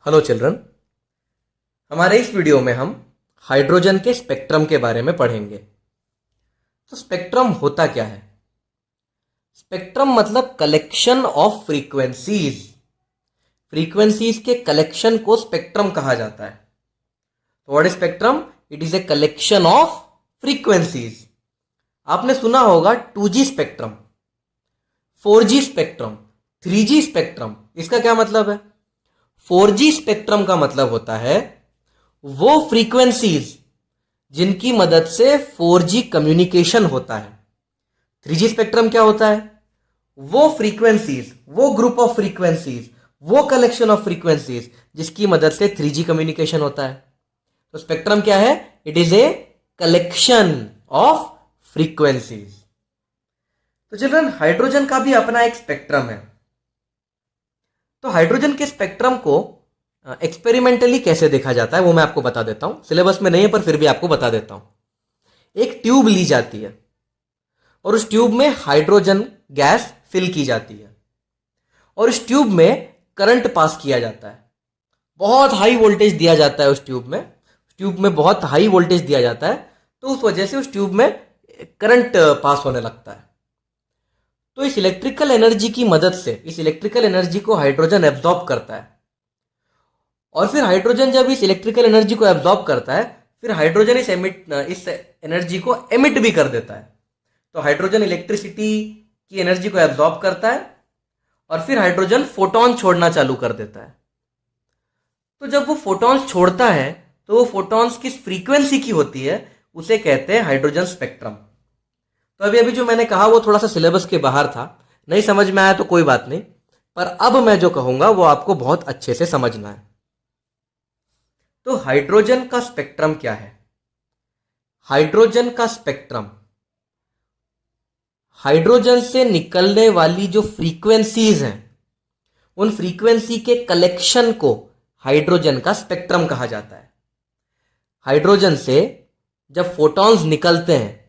Hello children. हमारे इस video में हम हाइड्रोजन के स्पेक्ट्रम के बारे में पढ़ेंगे। तो स्पेक्ट्रम होता क्या है? स्पेक्ट्रम मतलब कलेक्शन ऑफ फ्रीक्वेंसीज। फ्रीक्वेंसीज के कलेक्शन को स्पेक्ट्रम कहा जाता है। तो what is spectrum? It is a collection of frequencies. आपने सुना होगा 2G spectrum, 4G spectrum, 3G spectrum. इसका क्या मतलब है? 4G स्पेक्ट्रम का मतलब होता है वो फ्रीक्वेंसीज जिनकी मदद से 4G कम्युनिकेशन होता है। 3G स्पेक्ट्रम क्या होता है? वो फ्रीक्वेंसीज, वो ग्रुप ऑफ फ्रीक्वेंसीज, वो कलेक्शन ऑफ फ्रीक्वेंसीज जिसकी मदद से 3G कम्युनिकेशन होता है। तो स्पेक्ट्रम क्या है? It is a collection of frequencies. तो चिल्ड्रन, हाइड्रोजन का भी अपना एक स्पेक्ट्रम है। तो हाइड्रोजन के स्पेक्ट्रम को एक्सपेरिमेंटली कैसे देखा जाता है वो मैं आपको बता देता हूं। सिलेबस में नहीं है पर फिर भी आपको बता देता हूं। एक ट्यूब ली जाती है और उस ट्यूब में हाइड्रोजन गैस फिल की जाती है और उस ट्यूब में करंट पास किया जाता है। बहुत हाई वोल्टेज दिया जाता है उस ट्यूब में बहुत हाई वोल्टेज दिया जाता है। तो उस वजह से उस ट्यूब में करंट पास होने लगता है। तो इस इलेक्ट्रिकल एनर्जी की मदद से इस इलेक्ट्रिकल एनर्जी को हाइड्रोजन एब्जॉर्ब करता है और फिर हाइड्रोजन जब इस इलेक्ट्रिकल एनर्जी को एब्जॉर्ब करता है फिर हाइड्रोजन इस एनर्जी को एमिट भी कर देता है। तो हाइड्रोजन इलेक्ट्रिसिटी की एनर्जी को एब्जॉर्ब करता है और फिर हाइड्रोजन फोटॉन छोड़ना चालू कर देता है। तो जब वो फोटॉन्स छोड़ता है तो वो फोटॉन्स किस फ्रीक्वेंसी की होती है उसे कहते हैं हाइड्रोजन स्पेक्ट्रम। तो अभी अभी जो मैंने कहा वो थोड़ा सा सिलेबस के बाहर था, नहीं समझ में आया तो कोई बात नहीं, पर अब मैं जो कहूंगा वो आपको बहुत अच्छे से समझना है। तो हाइड्रोजन का स्पेक्ट्रम क्या है? हाइड्रोजन का स्पेक्ट्रम हाइड्रोजन से निकलने वाली जो फ्रीक्वेंसीज हैं उन फ्रीक्वेंसी के कलेक्शन को हाइड्रोजन का स्पेक्ट्रम कहा जाता है। हाइड्रोजन से जब फोटॉन्स निकलते हैं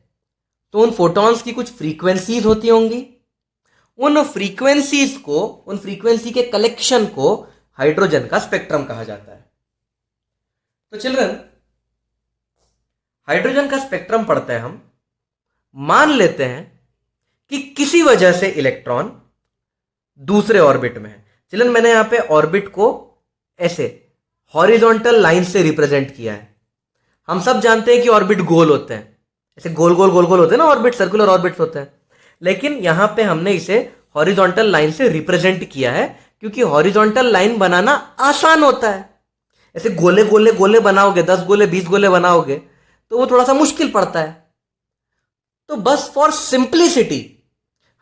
तो उन फोटॉन्स की कुछ फ्रीक्वेंसीज होती होंगी। उन फ्रीक्वेंसी के कलेक्शन को हाइड्रोजन का स्पेक्ट्रम कहा जाता है। तो चिल्ड्रन, हाइड्रोजन का स्पेक्ट्रम पढ़ते हैं हम। मान लेते हैं कि किसी वजह से इलेक्ट्रॉन दूसरे ऑर्बिट में है। चिल्ड्रन, मैंने यहां पे ऑर्बिट को ऐसे हॉरिजॉन्टल लाइन से रिप्रेजेंट किया है। हम सब जानते हैं कि ऑर्बिट गोल होते हैं, ऐसे गोल गोल गोल गोल होते हैं ना ऑर्बिट, सर्कुलर ऑर्बिट्स होते हैं। लेकिन यहां पे हमने इसे हॉरिजॉन्टल लाइन से रिप्रेजेंट किया है क्योंकि हॉरिजॉन्टल लाइन बनाना आसान होता है। ऐसे गोले गोले गोले बनाओगे, 10 गोले 20 गोले बनाओगे तो वो थोड़ा सा मुश्किल पड़ता है। तो बस फॉर सिंप्लिसिटी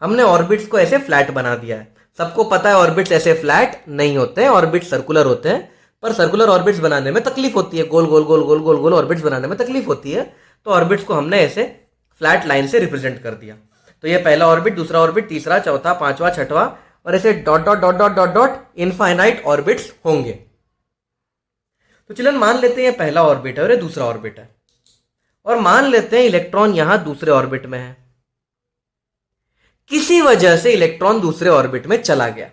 हमने ऑर्बिट्स को ऐसे फ्लैट बना दिया है। सबको पता है ऑर्बिट्स ऐसे फ्लैट नहीं होते हैं, ऑर्बिट सर्कुलर होते हैं। पर सर्कुलर ऑर्बिट्स बनाने में तकलीफ होती है, गोल गोल गोल गोल गोल गोल ऑर्बिट्स बनाने में तकलीफ होती है। तो ऑर्बिट्स को हमने ऐसे फ्लैट लाइन से रिप्रेजेंट कर दिया। तो ये पहला ऑर्बिट, दूसरा ऑर्बिट, तीसरा, चौथा, पांचवा, छठवां और ऐसे dot dot dot dot dot dot infinite orbits होंगे। तो चलन मान लेते हैं ये पहला ऑर्बिट है और ये दूसरा ऑर्बिट है और मान लेते हैं इलेक्ट्रॉन यहां दूसरे ऑर्बिट में है। किसी वजह से इलेक्ट्रॉन दूसरे ऑर्बिट में चला गया।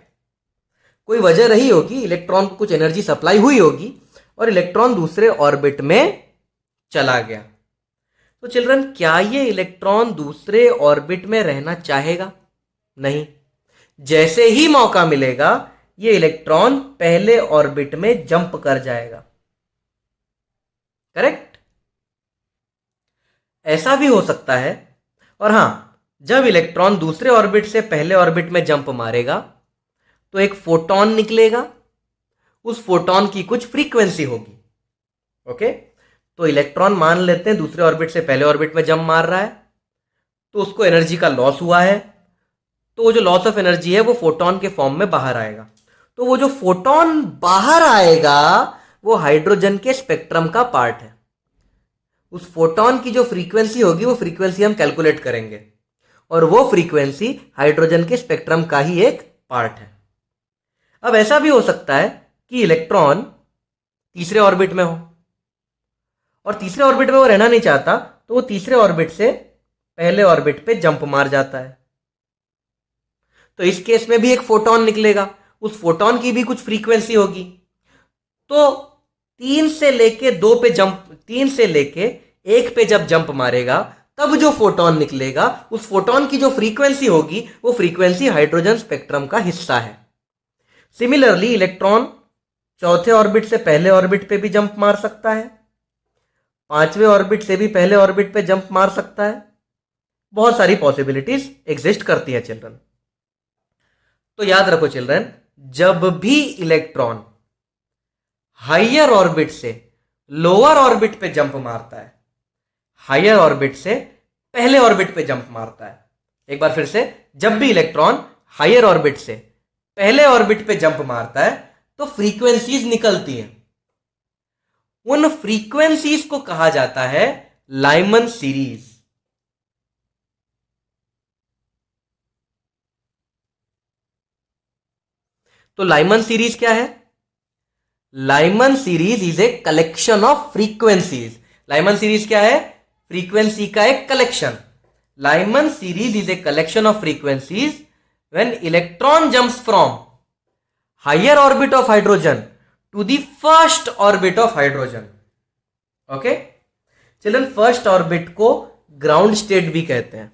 कोई वजह रही होगी, इलेक्ट्रॉन को कुछ एनर्जी सप्लाई हुई होगी और इलेक्ट्रॉन दूसरे ऑर्बिट में चला गया। तो चिल्ड्रन, क्या ये इलेक्ट्रॉन दूसरे ऑर्बिट में रहना चाहेगा? नहीं। जैसे ही मौका मिलेगा ये इलेक्ट्रॉन पहले ऑर्बिट में जंप कर जाएगा। करेक्ट? ऐसा भी हो सकता है। और हां, जब इलेक्ट्रॉन दूसरे ऑर्बिट से पहले ऑर्बिट में जंप मारेगा तो एक फोटॉन निकलेगा। उस फोटॉन की कुछ फ्रीक्वेंसी होगी। ओके? तो इलेक्ट्रॉन मान लेते हैं दूसरे ऑर्बिट से पहले ऑर्बिट में जंप मार रहा है तो उसको एनर्जी का लॉस हुआ है। तो वो जो लॉस ऑफ एनर्जी है वो फोटॉन के फॉर्म में बाहर आएगा। तो वो जो फोटॉन बाहर आएगा वो हाइड्रोजन के स्पेक्ट्रम का पार्ट है। उस फोटॉन की जो फ्रीक्वेंसी होगी वो फ्रीक्वेंसी हम कैलकुलेट करेंगे और वो फ्रीक्वेंसी हाइड्रोजन के स्पेक्ट्रम का ही एक पार्ट है। अब ऐसा भी हो सकता है कि इलेक्ट्रॉन तीसरे ऑर्बिट में हो और तीसरे ऑर्बिट में वो रहना नहीं चाहता तो वो तीसरे ऑर्बिट से पहले ऑर्बिट पे जंप मार जाता है। तो इस केस में भी एक फोटॉन निकलेगा। उस फोटॉन की भी कुछ फ्रीक्वेंसी होगी। तो 3 से लेके 1 पे जब जंप मारेगा तब जो फोटॉन निकलेगा, उस फोटॉन की जो फ्रीक्वेंसी होगी वो फ्रीक्वेंसी हाइड्रोजन स्पेक्ट्रम का हिस्सा है। सिमिलरली इलेक्ट्रॉन चौथे ऑर्बिट से पहले ऑर्बिट पे भी जंप मार सकता है, 5वें ऑर्बिट से भी पहले ऑर्बिट पे जंप मार सकता है। बहुत सारी पॉसिबिलिटीज एग्जिस्ट करती है चिल्ड्रन। तो याद रखो चिल्ड्रन, जब भी इलेक्ट्रॉन हायर ऑर्बिट से लोअर ऑर्बिट पे जंप मारता है, हायर ऑर्बिट से पहले ऑर्बिट पे जंप मारता है, एक बार फिर से, जब भी इलेक्ट्रॉन हायर ऑर्बिट से पहले ऑर्बिट पे जंप मारता है तो फ्रीक्वेंसीज निकलती हैं। उन फ्रीक्वेंसीज को कहा जाता है लाइमन सीरीज। तो लाइमन सीरीज क्या है? Lyman series is a collection of frequencies. Lyman series क्या है? फ्रीक्वेंसी का एक collection. Lyman series is a collection of frequencies when electron jumps from higher orbit of hydrogen to the first orbit of hydrogen. Okay children, first orbit को ground state भी कहते हैं।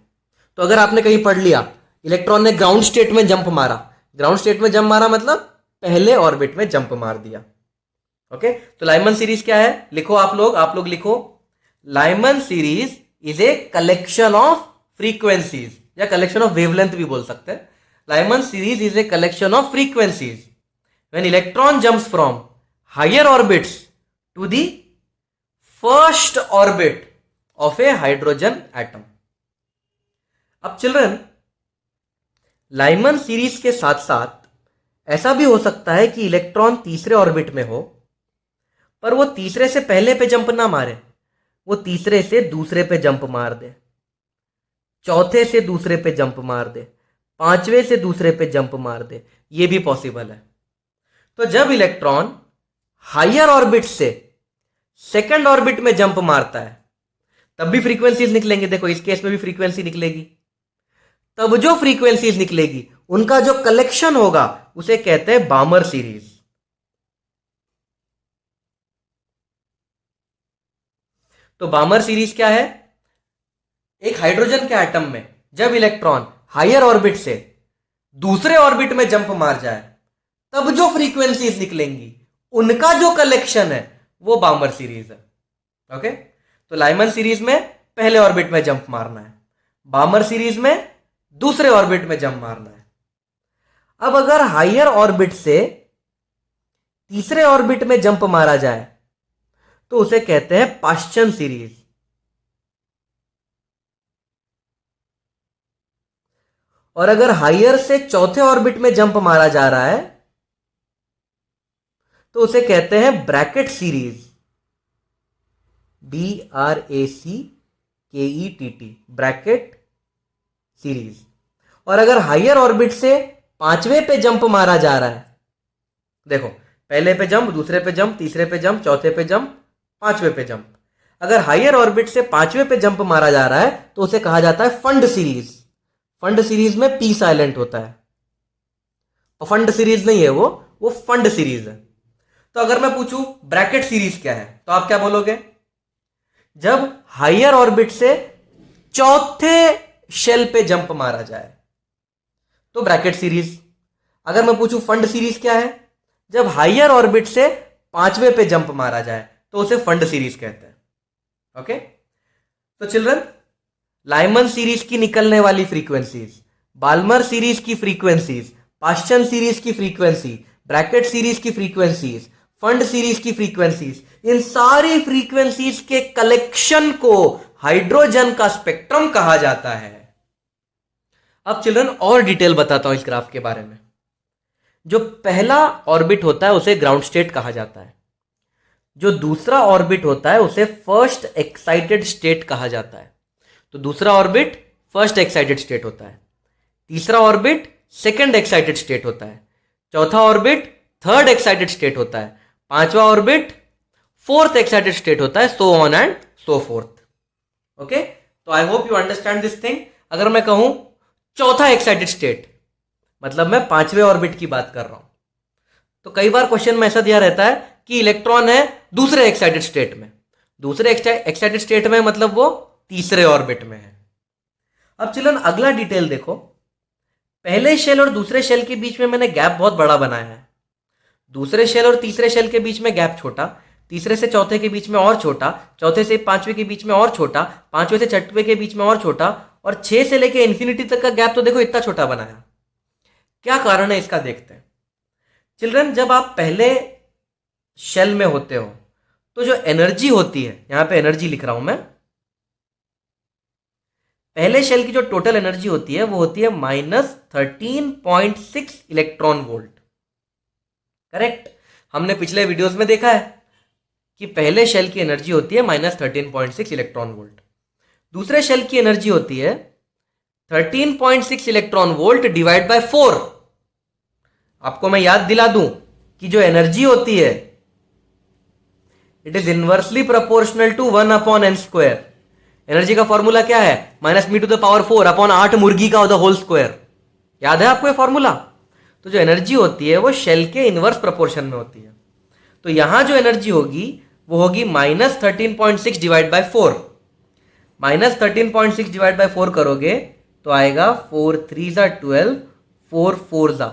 तो अगर आपने कहीं पढ़ लिया इलेक्ट्रॉन ने ग्राउंड स्टेट में जंप मारा, ग्राउंड स्टेट में जंप मारा मतलब पहले ऑर्बिट में जंप मार दिया। ओके तो लाइमन सीरीज क्या है? लिखो आप लोग लिखो, Lyman series is a collection of frequencies या कलेक्शन ऑफ वेवलेंथ भी बोल सकते हैं। Lyman series is a collection of frequencies when electron jumps from higher orbits to the first orbit of a hydrogen atom. अब children, Lyman series के साथ साथ ऐसा भी हो सकता है कि इलेक्ट्रॉन तीसरे ऑर्बिट में हो पर वो तीसरे से पहले पे जंप ना मारे, वो तीसरे से दूसरे पे जंप मार दे, चौथे से दूसरे पे जंप मार दे, 5वें से दूसरे पे जंप मार दे, ये भी पॉसिबल है। तो जब इलेक्ट्रॉन हायर ऑर्बिट से सेकंड ऑर्बिट में जंप मारता है तब भी फ्रीक्वेंसीज निकलेंगे। देखो इस केस में भी फ्रीक्वेंसी निकलेगी। तब जो फ्रीक्वेंसीज निकलेगी उनका जो कलेक्शन होगा उसे कहते हैं बामर सीरीज। तो बामर सीरीज क्या है? एक हाइड्रोजन के एटम में जब इलेक्ट्रॉन हायर ऑर्बिट से दूसरे ऑर्बिट में जंप मार जाए तब जो फ्रीक्वेंसीज निकलेंगी उनका जो कलेक्शन है वो बामर सीरीज है। ओके तो लाइमन सीरीज में पहले ऑर्बिट में जंप मारना है, बामर सीरीज में दूसरे ऑर्बिट में जंप मारना है। अब अगर हायर ऑर्बिट से तीसरे ऑर्बिट में जंप मारा जाए तो उसे कहते हैं पाश्चन सीरीज। और अगर हायर से चौथे ऑर्बिट में जंप मारा जा रहा है तो उसे कहते हैं Brackett series, BRACKETT, Brackett series. और अगर हायर ऑर्बिट से 5वें पे जंप मारा जा रहा है, देखो पहले पे जंप, दूसरे पे जंप, तीसरे पे जंप, चौथे पे जंप, 5वें पे जंप, अगर हायर ऑर्बिट से 5वें पे जंप मारा जा रहा है तो उसे कहा जाता है फंड सीरीज। फंड सीरीज में P साइलेंट होता है और फंड सीरीज नहीं है, वो फंड सीरीज है। तो अगर मैं पूछूं ब्रैकेट सीरीज क्या है तो आप क्या बोलोगे? जब हायर ऑर्बिट से चौथे शेल पे जंप मारा जाए तो ब्रैकेट सीरीज। अगर मैं पूछूं फंड सीरीज क्या है, जब हायर ऑर्बिट से 5वें पे जंप मारा जाए तो उसे फंड सीरीज कहते हैं। ओके तो चिल्ड्रन, लाइमन सीरीज की निकलने वाली फ्रीक्वेंसीज, बाल्मर सीरीज की फ्रीक्वेंसीज, पाश्चन सीरीज की फ्रीक्वेंसी, ब्रैकेट सीरीज की फ्रीक्वेंसीज, फंड सीरीज की फ्रीक्वेंसीज, इन सारी फ्रीक्वेंसीज के कलेक्शन को हाइड्रोजन का स्पेक्ट्रम कहा जाता है। अब चिल्ड्रन और डिटेल बताता हूं इस ग्राफ के बारे में। जो पहला ऑर्बिट होता है उसे ग्राउंड स्टेट कहा जाता है, जो दूसरा ऑर्बिट होता है उसे फर्स्ट एक्साइटेड स्टेट कहा जाता है। तो दूसरा ऑर्बिट फर्स्ट एक्साइटेड स्टेट होता है, तीसरा ऑर्बिट सेकंड एक्साइटेड स्टेट होता है, चौथा ऑर्बिट थर्ड एक्साइटेड स्टेट होता है, पांचवा ऑर्बिट फोर्थ एक्साइटेड स्टेट होता है, so on and so forth. Okay तो I hope you understand this thing. अगर मैं कहूं चौथा एक्साइटेड स्टेट मतलब मैं 5वें ऑर्बिट की बात कर रहा हूं। तो कई बार क्वेश्चन में ऐसा दिया रहता है कि इलेक्ट्रॉन है दूसरे एक्साइटेड स्टेट में, दूसरे एक्साइटेड स्टेट में मतलब वो तीसरे ऑर्बिट में है। अब चिल्ड्रन अगला डिटेल देखो, पहले शेल और दूसरे शेल के बीच में मैंने गैप बहुत बड़ा बनाया है, दूसरे शेल और तीसरे शेल के बीच में गैप छोटा, तीसरे से चौथे के बीच में और छोटा, चौथे से पांचवें के बीच में और छोटा, पांचवें से छठवें के बीच में और छोटा, और 6 से लेके इन्फिनिटी तक का गैप तो देखो इतना छोटा बनाया। क्या कारण है इसका देखते हैं। चिल्ड्रन जब आप पहले शेल में होते हो तो जो एनर्जी होती है, यहां पे एनर्जी लिख रहा हूं मैं, पहले शेल की जो टोटल एनर्जी होती है वो होती है -13.6 इलेक्ट्रॉन वोल्ट। करेक्ट, हमने पिछले वीडियोस में देखा है कि पहले शेल की एनर्जी होती है -13.6 इलेक्ट्रॉन वोल्ट, दूसरे शेल की एनर्जी होती है 13.6 इलेक्ट्रॉन वोल्ट डिवाइड बाय 4। आपको मैं याद दिला दूं कि जो एनर्जी होती है it is inversely proportional to 1/n²। Energy का फॉर्मूला क्या है? -4 अपॉन 8 मुर्गी का होल स्क्वायर। याद है आपको ये फॉर्मूला? तो जो एनर्जी होती है वो शेल के इनवर्स प्रोपोर्शन में होती है। तो यहां जो एनर्जी होगी वो होगी -13.6 डिवाइड बाय 4। -13.6 डिवाइड बाय 4 करोगे तो आएगा 4 3 12, 4 4 जा।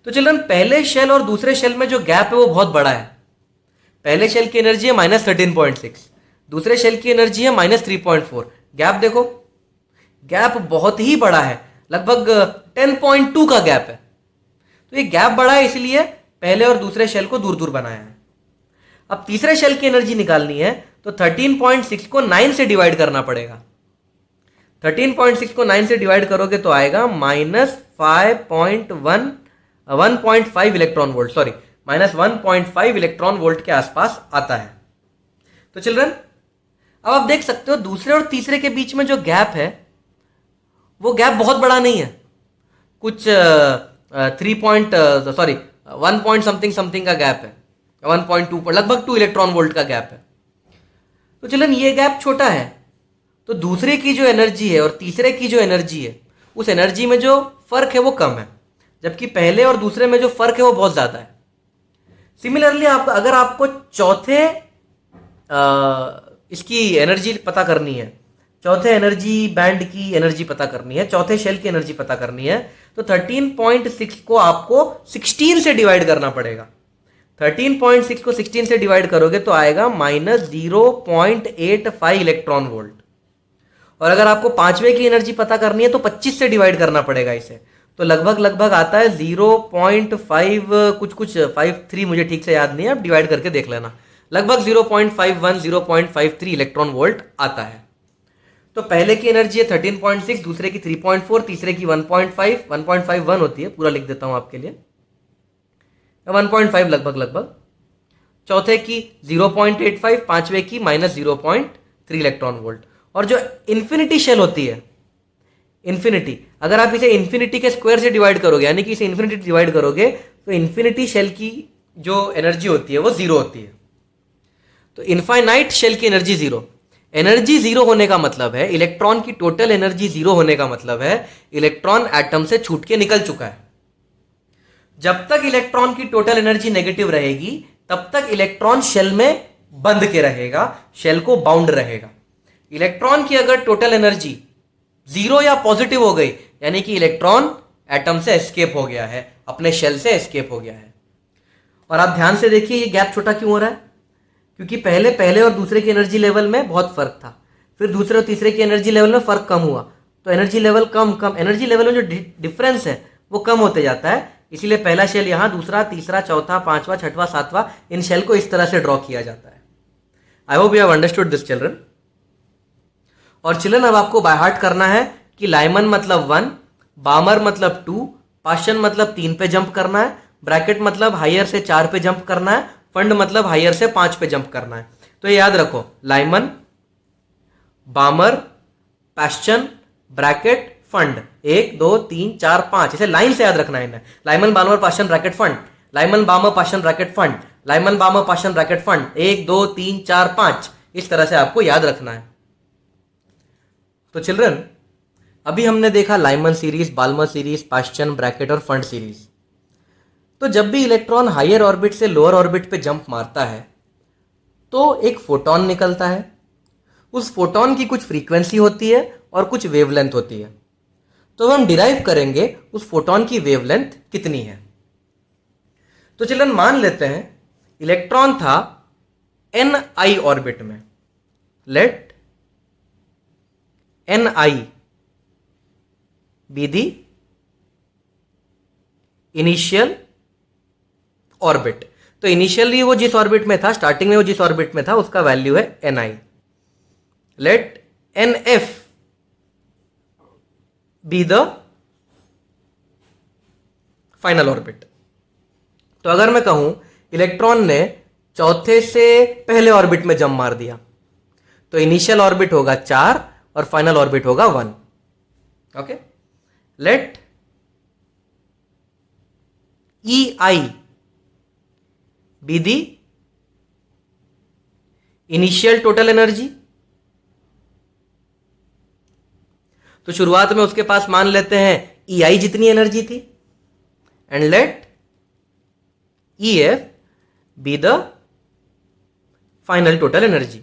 तो चिल्ड्रन पहले शेल और दूसरे शेल में जो गैप है वो बहुत बड़ा है। पहले शेल की एनर्जी है -13.6, दूसरे शेल की एनर्जी है -3.4। गैप देखो, गैप बहुत ही बड़ा है, लगभग 10.2 का गैप है। तो ये गैप बड़ा है इसलिए पहले और दूसरे शेल को दूर दूर बनाया है। अब तीसरे शेल की एनर्जी निकालनी है तो 13.6 को 9 से डिवाइड करना पड़ेगा। 13.6 को 9 से डिवाइड करोगे तो आएगा -1.5 electron volt, sorry -1.5 electron volt के आसपास आता है। तो चिल्ड्रन अब आप देख सकते हो दूसरे और तीसरे के बीच में जो गैप है वो गैप बहुत बड़ा नहीं है, कुछ 1 पॉइंट समथिंग का गैप है, 1.2 पर लगभग 2 इलेक्ट्रॉन वोल्ट का गैप है। तो चिल्ड्रन ये गैप छोटा है, तो दूसरे की जो एनर्जी है और तीसरे की जो एनर्जी है उस एनर्जी में जो फर्क है वो कम है, जबकि पहले और दूसरे में जो फर्क है वो बहुत ज्यादा है। सिमिलरली अगर आपको चौथे इसकी एनर्जी पता करनी है, चौथे एनर्जी बैंड की एनर्जी पता करनी है, चौथे शेल की एनर्जी पता करनी है, तो 13.6 को आपको 16 से डिवाइड करना पड़ेगा। 13.6 को 16 से डिवाइड करोगे तो आएगा -0.85 इलेक्ट्रॉन वोल्ट। और अगर आपको पांचवें की एनर्जी पता करनी है तो 25 से डिवाइड करना पड़ेगा इसे, तो लगभग आता है 0.5 कुछ 53, मुझे ठीक से याद नहीं है, आप डिवाइड करके देख लेना, लगभग 0.51 0.53 इलेक्ट्रॉन वोल्ट आता है। तो पहले की एनर्जी है 13.6, दूसरे की 3.4, तीसरे की 1.51 होती है, पूरा लिख देता हूं आपके लिए, 1.5 लगभग, चौथे की 0.85, पांचवे की -0.3 इलेक्ट्रॉन वोल्ट। और जो इन्फिनिटी शेल होती है, इन्फिनिटी, अगर आप इसे इन्फिनिटी के स्क्वायर से डिवाइड करोगे, यानी कि इसे इन्फिनिटी डिवाइड करोगे, तो इन्फिनिटी शेल की जो एनर्जी होती है वो 0 होती है। तो इनफाइनाइट शेल की एनर्जी 0। एनर्जी 0 होने का मतलब है, इलेक्ट्रॉन की टोटल एनर्जी 0 होने का मतलब है इलेक्ट्रॉन एटम से छूट के निकल चुका है। जब तक इलेक्ट्रॉन की टोटल एनर्जी नेगेटिव रहेगी तब तक इलेक्ट्रॉन शेल में बंध के रहेगा, शेल को बाउंड रहेगा। इलेक्ट्रॉन की अगर टोटल एनर्जी 0 या पॉजिटिव हो गई, यानी कि इलेक्ट्रॉन एटम से एस्केप हो गया है, अपने शेल से एस्केप हो गया है। और आप ध्यान से देखिए ये गैप छोटा क्यों हो रहा है, क्योंकि पहले और दूसरे की एनर्जी लेवल में बहुत फर्क था, फिर दूसरे और तीसरे की एनर्जी लेवल में फर्क कम हुआ, तो एनर्जी लेवल कम एनर्जी लेवल में जो डिफरेंस है वो कम होते जाता है। इसीलिए पहला शेल यहां, दूसरा, तीसरा, चौथा, पांचवा, छठवां, सातवां, इन शेल को इस तरह से ड्रॉ किया जाता है। आई hope you have understood this children. और चिल्ड्रन अब आपको बाय हार्ट करना है कि लाइमन मतलब 1, बामर मतलब 2, पाशन मतलब 3 पे जंप करना है, ब्रैकेट मतलब हायर से 4 पे जंप करना है, फंड मतलब हायर से 5 पे जंप करना है। तो ये याद रखो, लाइमन, बामर, पैशन, ब्रैकेट, फंड, 1 2 3 4 5, इसे लाइन से याद रखना है इन्हें। Lyman, बामर, passion, bracket, fund, Lyman, बामर, passion, bracket, fund, Lyman, बामर, passion, bracket, fund, 1 2 3 4 5, इस तरह से आपको याद रखना है। तो चिल्ड्रन अभी हमने देखा Lyman series, Balmer series, Paschen, Brackett और फंड सीरीज। तो जब भी इलेक्ट्रॉन हायर ऑर्बिट से लोअर ऑर्बिट पे जंप मारता है तो एक फोटॉन निकलता है। उस फोटॉन की कुछ फ्रीक्वेंसी होती है और कुछ वेवलेंथ होती है। तो हम डिराइव करेंगे उस फोटॉन की वेवलेंथ कितनी है। तो चलन मान लेते हैं इलेक्ट्रॉन था ni ऑर्बिट में। Let ni be the initial orbit. तो इनिशियली वो जिस ऑर्बिट में था, स्टार्टिंग में वो जिस ऑर्बिट में था, उसका वैल्यू है ni। Let nf be the final orbit. तो अगर मैं कहूं इलेक्ट्रॉन ने चौथे से पहले ऑर्बिट में जंप मार दिया तो इनिशियल ऑर्बिट होगा 4 और फाइनल ऑर्बिट होगा 1। Okay, let ei be the initial total energy. तो शुरुआत में उसके पास मान लेते हैं ei जितनी एनर्जी थी and let ef B the final total energy.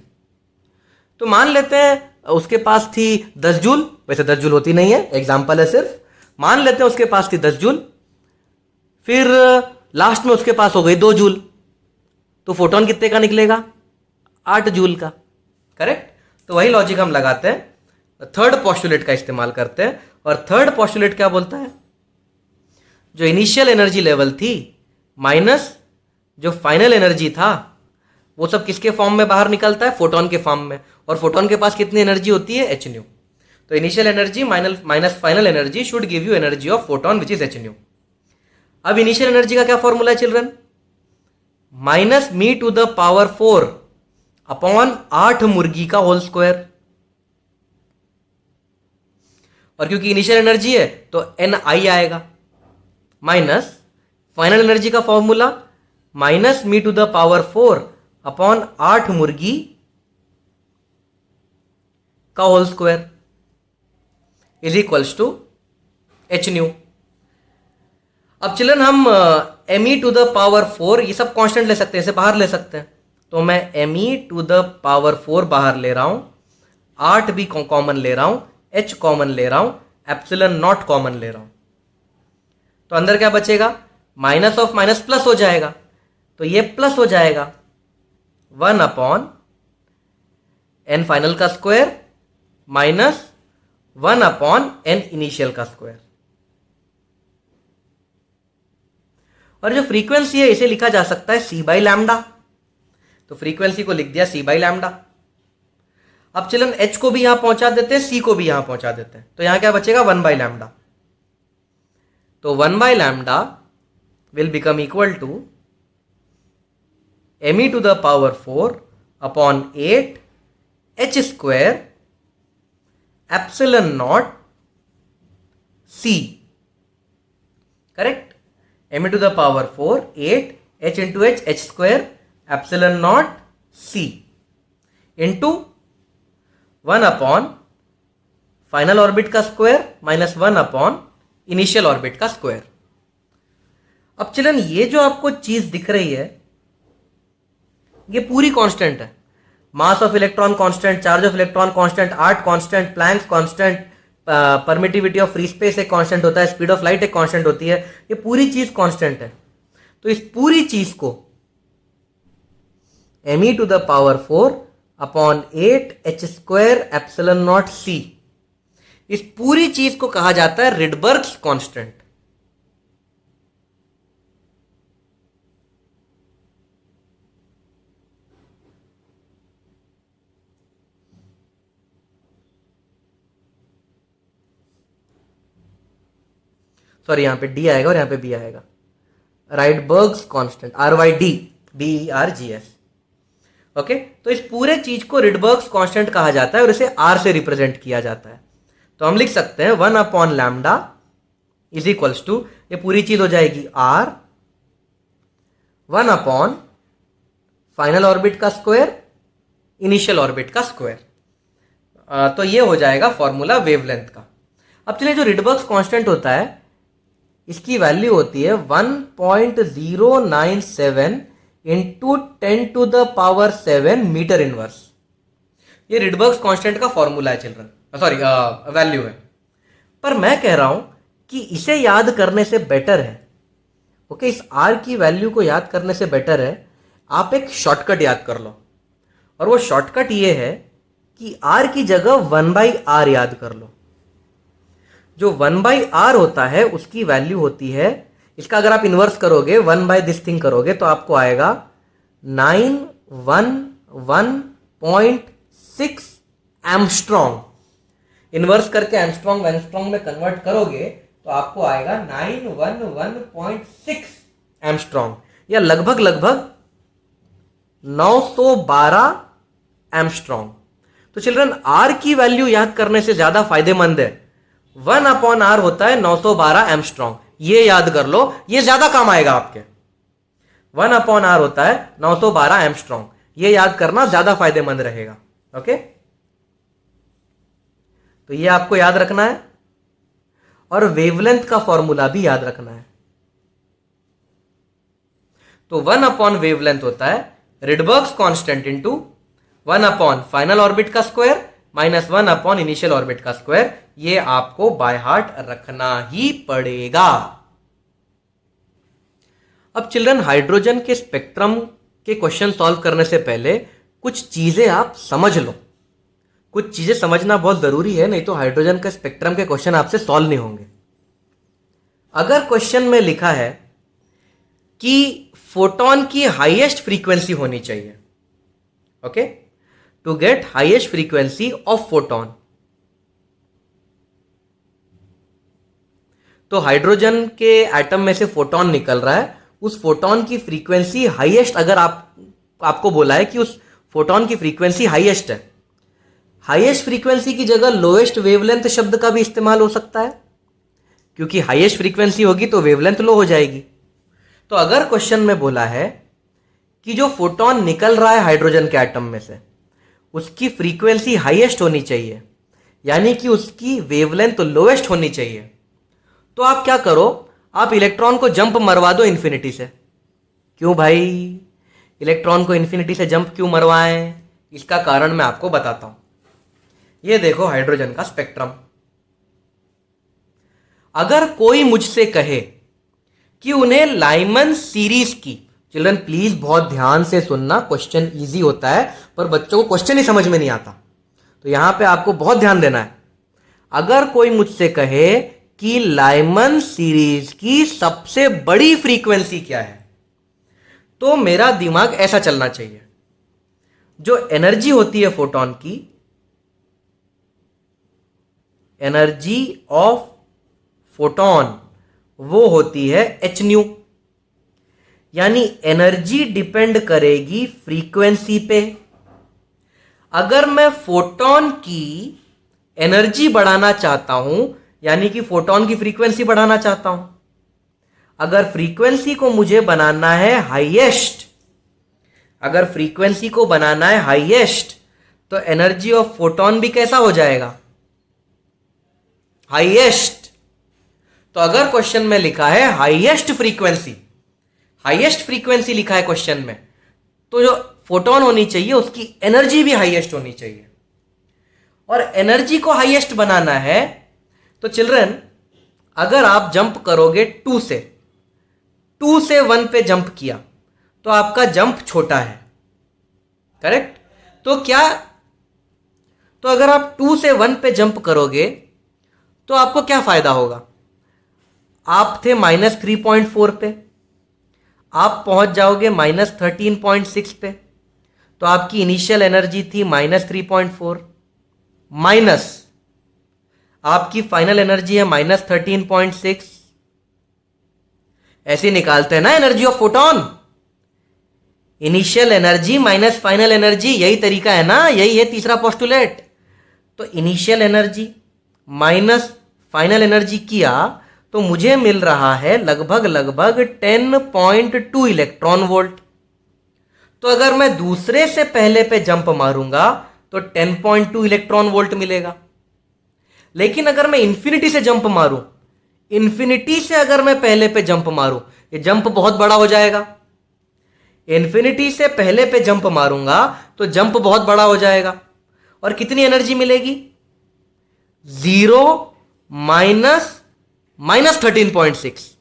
तो मान लेते हैं उसके पास थी 10 जूल। वैसे 10 जूल होती नहीं है, एग्जांपल है सिर्फ। मान लेते हैं उसके पास थी 10 जूल, फिर लास्ट में उसके पास हो गई 2 जूल। तो फोटोन कितने का निकलेगा? 8 जूल का। करेक्ट। तो वही लॉजिक हम लगाते हैं, थर्ड पोस्टुलेट का इस्तेमाल करते हैं। और थर्ड पोस्टुलेट क्या बोलता है? जो इनिशियल एनर्जी लेवल थी माइनस जो फाइनल एनर्जी था, वो सब किसके फॉर्म में बाहर निकलता है? फोटोन के फॉर्म में। और फोटोन के पास कितनी एनर्जी होती है? h nu। तो initial energy minus final energy should give you energy of photon which is h nu। अब इनिशियल एनर्जी का क्या फॉर्मूला है children? Minus me to the power 4 upon 8 मुर्गी का होल स्क्वायर। और क्योंकि इनिशियल एनर्जी है तो ni आएगा, माइनस फाइनल एनर्जी का formula minus me to the power 4 upon 8 मुर्गी का whole square is equals to h nu. अब चिल्ड्रन हम me टू द पावर 4 ये सब कांस्टेंट ले सकते हैं, इसे बाहर ले सकते हैं। तो मैं me टू द पावर 4 बाहर ले रहा हूं, 8 भी कॉमन ले रहा हूं, h कॉमन ले रहा हूं, एप्सिलॉन नॉट कॉमन ले रहा हूं। तो अंदर क्या बचेगा? माइनस ऑफ माइनस प्लस हो जाएगा। तो ये प्लस हो जाएगा 1 अपॉन एन फाइनल का square minus 1 upon n initial का स्क्वायर। और जो फ्रीक्वेंसी है इसे लिखा जा सकता है c बाई लैम्डा। तो फ्रीक्वेंसी को लिख दिया c बाई लैम्डा। अब चलन h को भी यहां पहुंचा देते हैं, c को भी यहां पहुंचा देते हैं। तो यहां क्या बचेगा? 1 बाई लैम्डा। तो 1 by lambda will become equal to me to the power 4 upon 8 h square epsilon naught c. Correct? me to the power 4 8 h into h square epsilon naught c into 1 upon final orbit का square minus 1 upon initial orbit का square. अब चलन ये जो आपको चीज दिख रही है ये पूरी कांस्टेंट है। Mass of electron constant, charge of electron constant, art constant, Planck's constant, permittivity of free space एक कांस्टेंट होता है, स्पीड ऑफ लाइट एक कांस्टेंट होती है। ये पूरी चीज कांस्टेंट है। तो इस पूरी चीज को me to the power 4 upon 8 h square epsilon naught c, इस पूरी चीज को कहा जाता है रिडबर्ग्स कांस्टेंट। सॉरी, यहां पे डी आएगा और यहां पे बी आएगा। राइडबर्ग्स कांस्टेंट RYDBERGS। ओके, तो इस पूरे चीज को रिडबर्ग्स कांस्टेंट कहा जाता है और इसे R से रिप्रेजेंट किया जाता है। तो हम लिख सकते हैं 1 upon lambda is equals to, ये पूरी चीज हो जाएगी R 1 अपॉन फाइनल ऑर्बिट का स्क्वायर इनिशियल ऑर्बिट का स्क्वायर। तो ये हो जाएगा फॉर्मूला वेवलेंथ का। अब चलिए जो रिडबर्ग्स कांस्टेंट होता है इसकी वैल्यू होती है 1.097 इंटू 10⁻⁷ मीटर इनवर्स। ये रिडबर्ग्स कांस्टेंट का फॉर्मूला है चिल्ड्रन, सॉरी वैल्यू है। पर मैं कह रहा हूं कि इसे याद करने से बेटर है, ओके, इस आर की वैल्यू को याद करने से बेटर है आप एक शॉर्टकट याद कर लो। और वो शॉर्टकट ये है कि आर की जगह 1/r याद कर लो। जो 1/r होता है उसकी वैल्यू होती है, इसका अगर आप इन्वर्स करोगे 1/दिस थिंग करोगे तो आपको आएगा 911.6 एम्स्ट्रॉन्ग। इन्वर्स करके एम्स्ट्रॉन्ग में कन्वर्ट करोगे तो आपको आएगा 911.6 एम्स्ट्रॉन्ग, या लगभग 912 एम्स्ट्रॉन्ग। तो चिल्ड्रन आर की वैल्यू याद करने से ज्यादा फायदेमंद है। 1/r होता है 912 एम्स्ट्रॉन्ग, ये याद कर लो, ये ज्यादा काम आएगा आपके। 1/r होता है 912 एम्स्ट्रॉन्ग, ये याद करना ज्यादा फायदेमंद रहेगा। ओके, तो ये आपको याद रखना है, और वेवलेंथ का फॉर्मूला भी याद रखना है। तो 1 वेवलेंथ होता है Rydberg's constant into 1 final orbit का स्क्वायर माइनस 1 इनिशियल ऑर्बिट का स्क्वायर। ये आपको बाय हार्ट रखना ही पड़ेगा। अब चिल्ड्रन, हाइड्रोजन के स्पेक्ट्रम के क्वेश्चन सॉल्व करने से पहले कुछ चीजें आप समझ लो। कुछ चीजें समझना बहुत जरूरी है, नहीं तो हाइड्रोजन के स्पेक्ट्रम के क्वेश्चन आपसे सॉल्व नहीं होंगे। अगर क्वेश्चन में लिखा है कि फोटोन की हाईएस्ट फ्रीक्वेंसी होनी चाहिए, okay, to get highest frequency of photon, तो हाइड्रोजन के एटम में से फोटोन निकल रहा है, उस फोटोन की फ्रीक्वेंसी हाईएस्ट, अगर आपको बोला है कि उस फोटोन की फ्रीक्वेंसी हाईएस्ट है, हाईएस्ट फ्रीक्वेंसी की जगह लोएस्ट वेवलेंथ शब्द का भी इस्तेमाल हो सकता है, क्योंकि हाईएस्ट फ्रीक्वेंसी होगी तो वेवलेंथ लो हो जाएगी। तो अगर क्वेश्चन में बोला है कि जो फोटोन निकल रहा है हाइड्रोजन के एटम में से, उसकी फ्रीक्वेंसी हाईएस्ट होनी चाहिए, यानी कि उसकी वेवलेंथ लोएस्ट होनी चाहिए, तो आप क्या करो, आप इलेक्ट्रॉन को जंप मरवा दो इन्फिनिटी से। क्यों भाई, इलेक्ट्रॉन को इन्फिनिटी से जंप क्यों मरवाएं? इसका कारण मैं आपको बताता हूं। ये देखो हाइड्रोजन का स्पेक्ट्रम। अगर कोई मुझसे कहे कि उन्हें लाइमन सीरीज की, चिल्ड्रन प्लीज बहुत ध्यान से सुनना, क्वेश्चन इजी होता है पर बच्चों को क्वेश्चन ही समझ में नहीं आता, तो यहां पे आपको बहुत ध्यान देना है। अगर कोई मुझसे कहे कि लाइमन सीरीज की सबसे बड़ी फ्रीक्वेंसी क्या है, तो मेरा दिमाग ऐसा चलना चाहिए, जो एनर्जी होती है फोटोन की, एनर्जी ऑफ फोटोन, वो होती है एच न्यू, यानी एनर्जी डिपेंड करेगी फ्रीक्वेंसी पे। अगर मैं फोटोन की एनर्जी बढ़ाना चाहता हूं, यानी कि फोटोन की फ्रीक्वेंसी बढ़ाना चाहता हूं, अगर फ्रीक्वेंसी को मुझे बनाना है हाईएस्ट, अगर फ्रीक्वेंसी को बनाना है हाईएस्ट, तो एनर्जी ऑफ फोटोन भी कैसा हो जाएगा, हाईएस्ट। तो अगर क्वेश्चन में लिखा है हाईएस्ट फ्रीक्वेंसी, हाईएस्ट फ्रीक्वेंसी लिखा है क्वेश्चन में, तो जो फोटोन होनी चाहिए उसकी एनर्जी भी हाईएस्ट होनी चाहिए। और एनर्जी को हाईएस्ट बनाना है तो चिल्ड्रन, अगर आप जंप करोगे 2 से 1 पे जंप किया तो आपका जंप छोटा है, करेक्ट? तो क्या, तो अगर आप 2 से 1 पे जंप करोगे तो आपको क्या फायदा होगा? आप थे -3.4 पे, आप पहुंच जाओगे -13.6 पे, तो आपकी इनिशियल एनर्जी थी -3.4 माइनस आपकी फाइनल एनर्जी है -13.6। ऐसे निकालते हैं ना energy of photon, initial energy minus final energy, यही तरीका है ना, यही है तीसरा पोस्टुलेट। तो initial energy minus final energy किया तो मुझे मिल रहा है लगभग 10.2 इलेक्ट्रॉन वोल्ट। तो अगर मैं दूसरे से पहले पे जंप मारूंगा तो 10.2 इलेक्ट्रॉन वोल्ट मिलेगा। लेकिन अगर मैं इंफिनिटी से जंप मारूं, इन्फिनिटी से अगर मैं पहले पे जंप मारूं, ये जंप बहुत बड़ा हो जाएगा। इन्फिनिटी से पहले पे जंप मारूंगा तो जंप बहुत बड़ा हो जाएगा। और कितनी एनर्जी मिलेगी? 0 माइनस 13.6।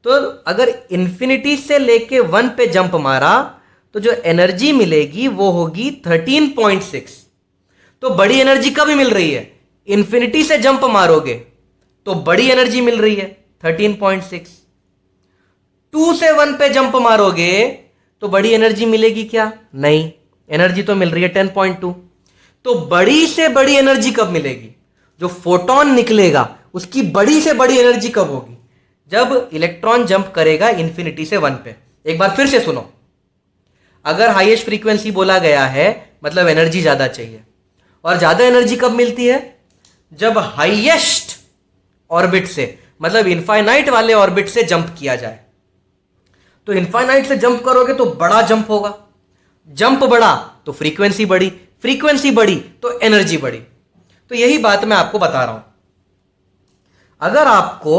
तो अगर इन्फिनिटी से लेके 1 पे जंप मारा तो जो एनर्जी मिलेगी वो होगी 13.6। तो बड़ी एनर्जी कब मिल रही है? इन्फिनिटी से जंप मारोगे तो बड़ी एनर्जी मिल रही है 13.6। 2 से 1 पे जंप मारोगे तो बड़ी एनर्जी मिलेगी क्या? नहीं, एनर्जी तो मिल रही है 10.2। तो बड़ी से बड़ी एनर्जी कब मिलेगी? जो फोटोन निकलेगा उसकी बड़ी से बड़ी एनर्जी कब होगी? जब इलेक्ट्रॉन जंप करेगा इन्फिनिटी से 1 पे। एक बार फिर से सुनो, अगर हाईएस्ट फ्रीक्वेंसी बोला गया है मतलब एनर्जी ज्यादा चाहिए। और ज्यादा एनर्जी कब मिलती है? जब हाईएस्ट ऑर्बिट से मतलब इनफाइनाइट वाले ऑर्बिट से जंप किया जाए। तो इनफाइनाइट से जंप करोगे तो बड़ा जंप होगा, जंप बढ़ा तो फ्रीक्वेंसी बढ़ी, फ्रीक्वेंसी बढ़ी तो एनर्जी बढ़ी। तो यही बात मैं आपको बता रहा हूं। अगर आपको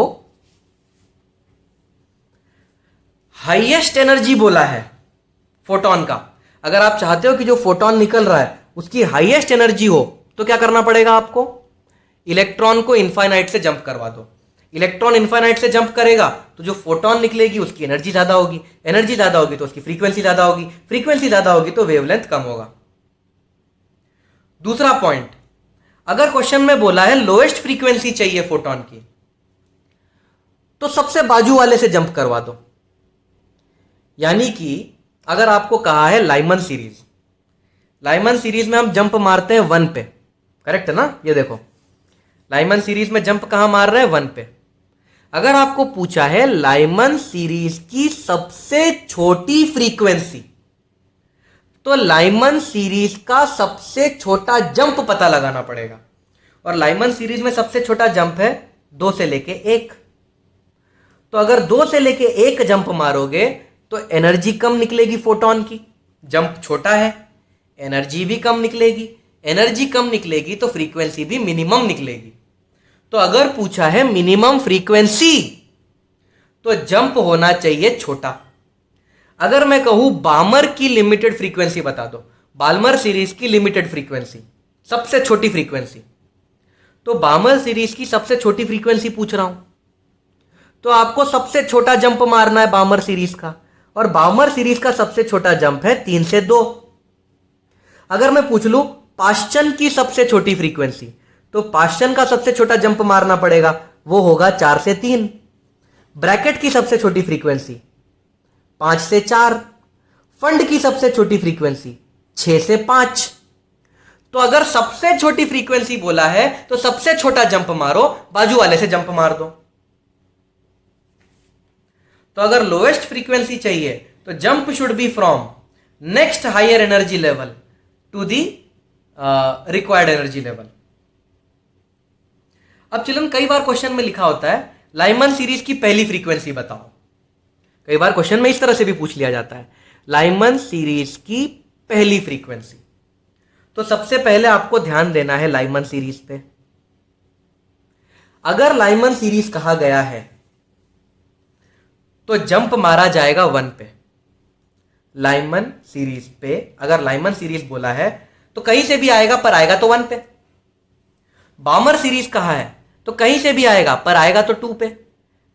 हाईएस्ट एनर्जी बोला है फोटोन का, अगर आप चाहते हो कि जो फोटोन निकल रहा है उसकी हाईएस्ट एनर्जी हो तो क्या करना पड़ेगा आपको? इलेक्ट्रॉन को इनफाइनाइट से जंप करवा दो। इलेक्ट्रॉन इनफाइनाइट से जंप करेगा तो जो फोटोन निकलेगी उसकी एनर्जी ज्यादा होगी, एनर्जी ज्यादा होगी तो उसकी फ्रीक्वेंसी ज्यादा होगी, फ्रीक्वेंसी ज्यादा होगी तो वेवलेंथ कम होगा। दूसरा पॉइंट, अगर क्वेश्चन में बोला है लोएस्ट फ्रीक्वेंसी चाहिए फोटोन की तो सबसे बाजू वाले से जंप करवा दो। यानी कि अगर आपको कहा है लाइमन सीरीज, लाइमन सीरीज में हम जंप मारते हैं 1 पे, करेक्ट है ना? ये देखो लाइमन सीरीज में जंप कहां मार रहे हैं? 1 पे। अगर आपको पूछा है लाइमन सीरीज की सबसे छोटी फ्रीक्वेंसी तो लाइमन सीरीज का सबसे छोटा जंप पता लगाना पड़ेगा। और लाइमन सीरीज में सबसे छोटा जंप है 2 से लेके 1। तो अगर 2 से लेके 1 जंप मारोगे तो एनर्जी कम निकलेगी फोटोन की, जंप छोटा है, एनर्जी भी कम निकलेगी, एनर्जी कम निकलेगी तो फ्रीक्वेंसी भी मिनिमम निकलेगी। तो अगर पूछा है मिनिमम फ्रीक्वेंसी तो जंप होना चाहिए छोटा। अगर मैं कहूं बाल्मर की लिमिटेड फ्रीक्वेंसी बता दो, बाल्मर सीरीज की लिमिटेड फ्रीक्वेंसी, सबसे छोटी फ्रीक्वेंसी, तो बाल्मर सीरीज की सबसे छोटी फ्रीक्वेंसी पूछ रहा हूं तो आपको सबसे छोटा जंप मारना है बाल्मर सीरीज का। और बाल्मर सीरीज का सबसे छोटा जंप है 3 से 2। अगर मैं पूछ लूं पाश्चन की सबसे छोटी फ्रीक्वेंसी तो पाश्चन का सबसे छोटा जंप मारना पड़ेगा, वो होगा 4 से 3। ब्रैकेट की सबसे छोटी फ्रीक्वेंसी 5 से 4। फंड की सबसे छोटी फ्रीक्वेंसी 6 से 5। तो अगर सबसे छोटी फ्रीक्वेंसी बोला है तो सबसे छोटा जंप मारो, बाजू वाले से जंप मार दो। तो अगर लोएस्ट फ्रीक्वेंसी चाहिए तो jump should be from next higher energy level to the required energy level. अब चिल्ड्रन कई बार क्वेश्चन में लिखा होता है लाइमन सीरीज की पहली फ्रीक्वेंसी बताओ। कई बार क्वेश्चन में इस तरह से भी पूछ लिया जाता है लाइमन सीरीज की पहली फ्रीक्वेंसी। तो सबसे पहले आपको ध्यान देना है लाइमन सीरीज पे। अगर लाइमन सीरीज कहा गया है तो जंप मारा जाएगा 1 पे। लाइमन सीरीज पे अगर लाइमन सीरीज बोला है तो कहीं से भी आएगा पर आएगा तो 1 पे। बाल्मर सीरीज कहा है तो कहीं से भी आएगा पर आएगा तो 2 पे।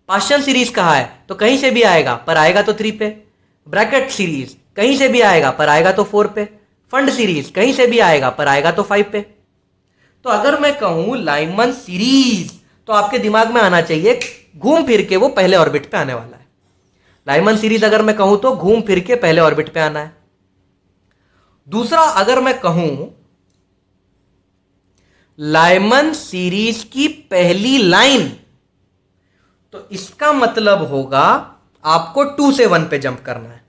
पाश्चन सीरीज कहा है तो कहीं से भी आएगा पर आएगा तो 3 पे। ब्रैकेट सीरीज कहीं से भी आएगा पर आएगा तो 4 पे। फंड सीरीज कहीं से भी आएगा पर आएगा तो 5 पे। तो अगर मैं कहूं लाइमन सीरीज तो आपके दिमाग में आना चाहिए घूम फिर के वो पहले ऑर्बिट पे आने वाला है। लाइमन सीरीज अगर मैं कहूं तो घूम फिर के पहले ऑर्बिट पे आना है। दूसरा, अगर मैं कहूं लाइमन सीरीज की पहली लाइन तो इसका मतलब होगा आपको 2 से 1 पे जंप करना है।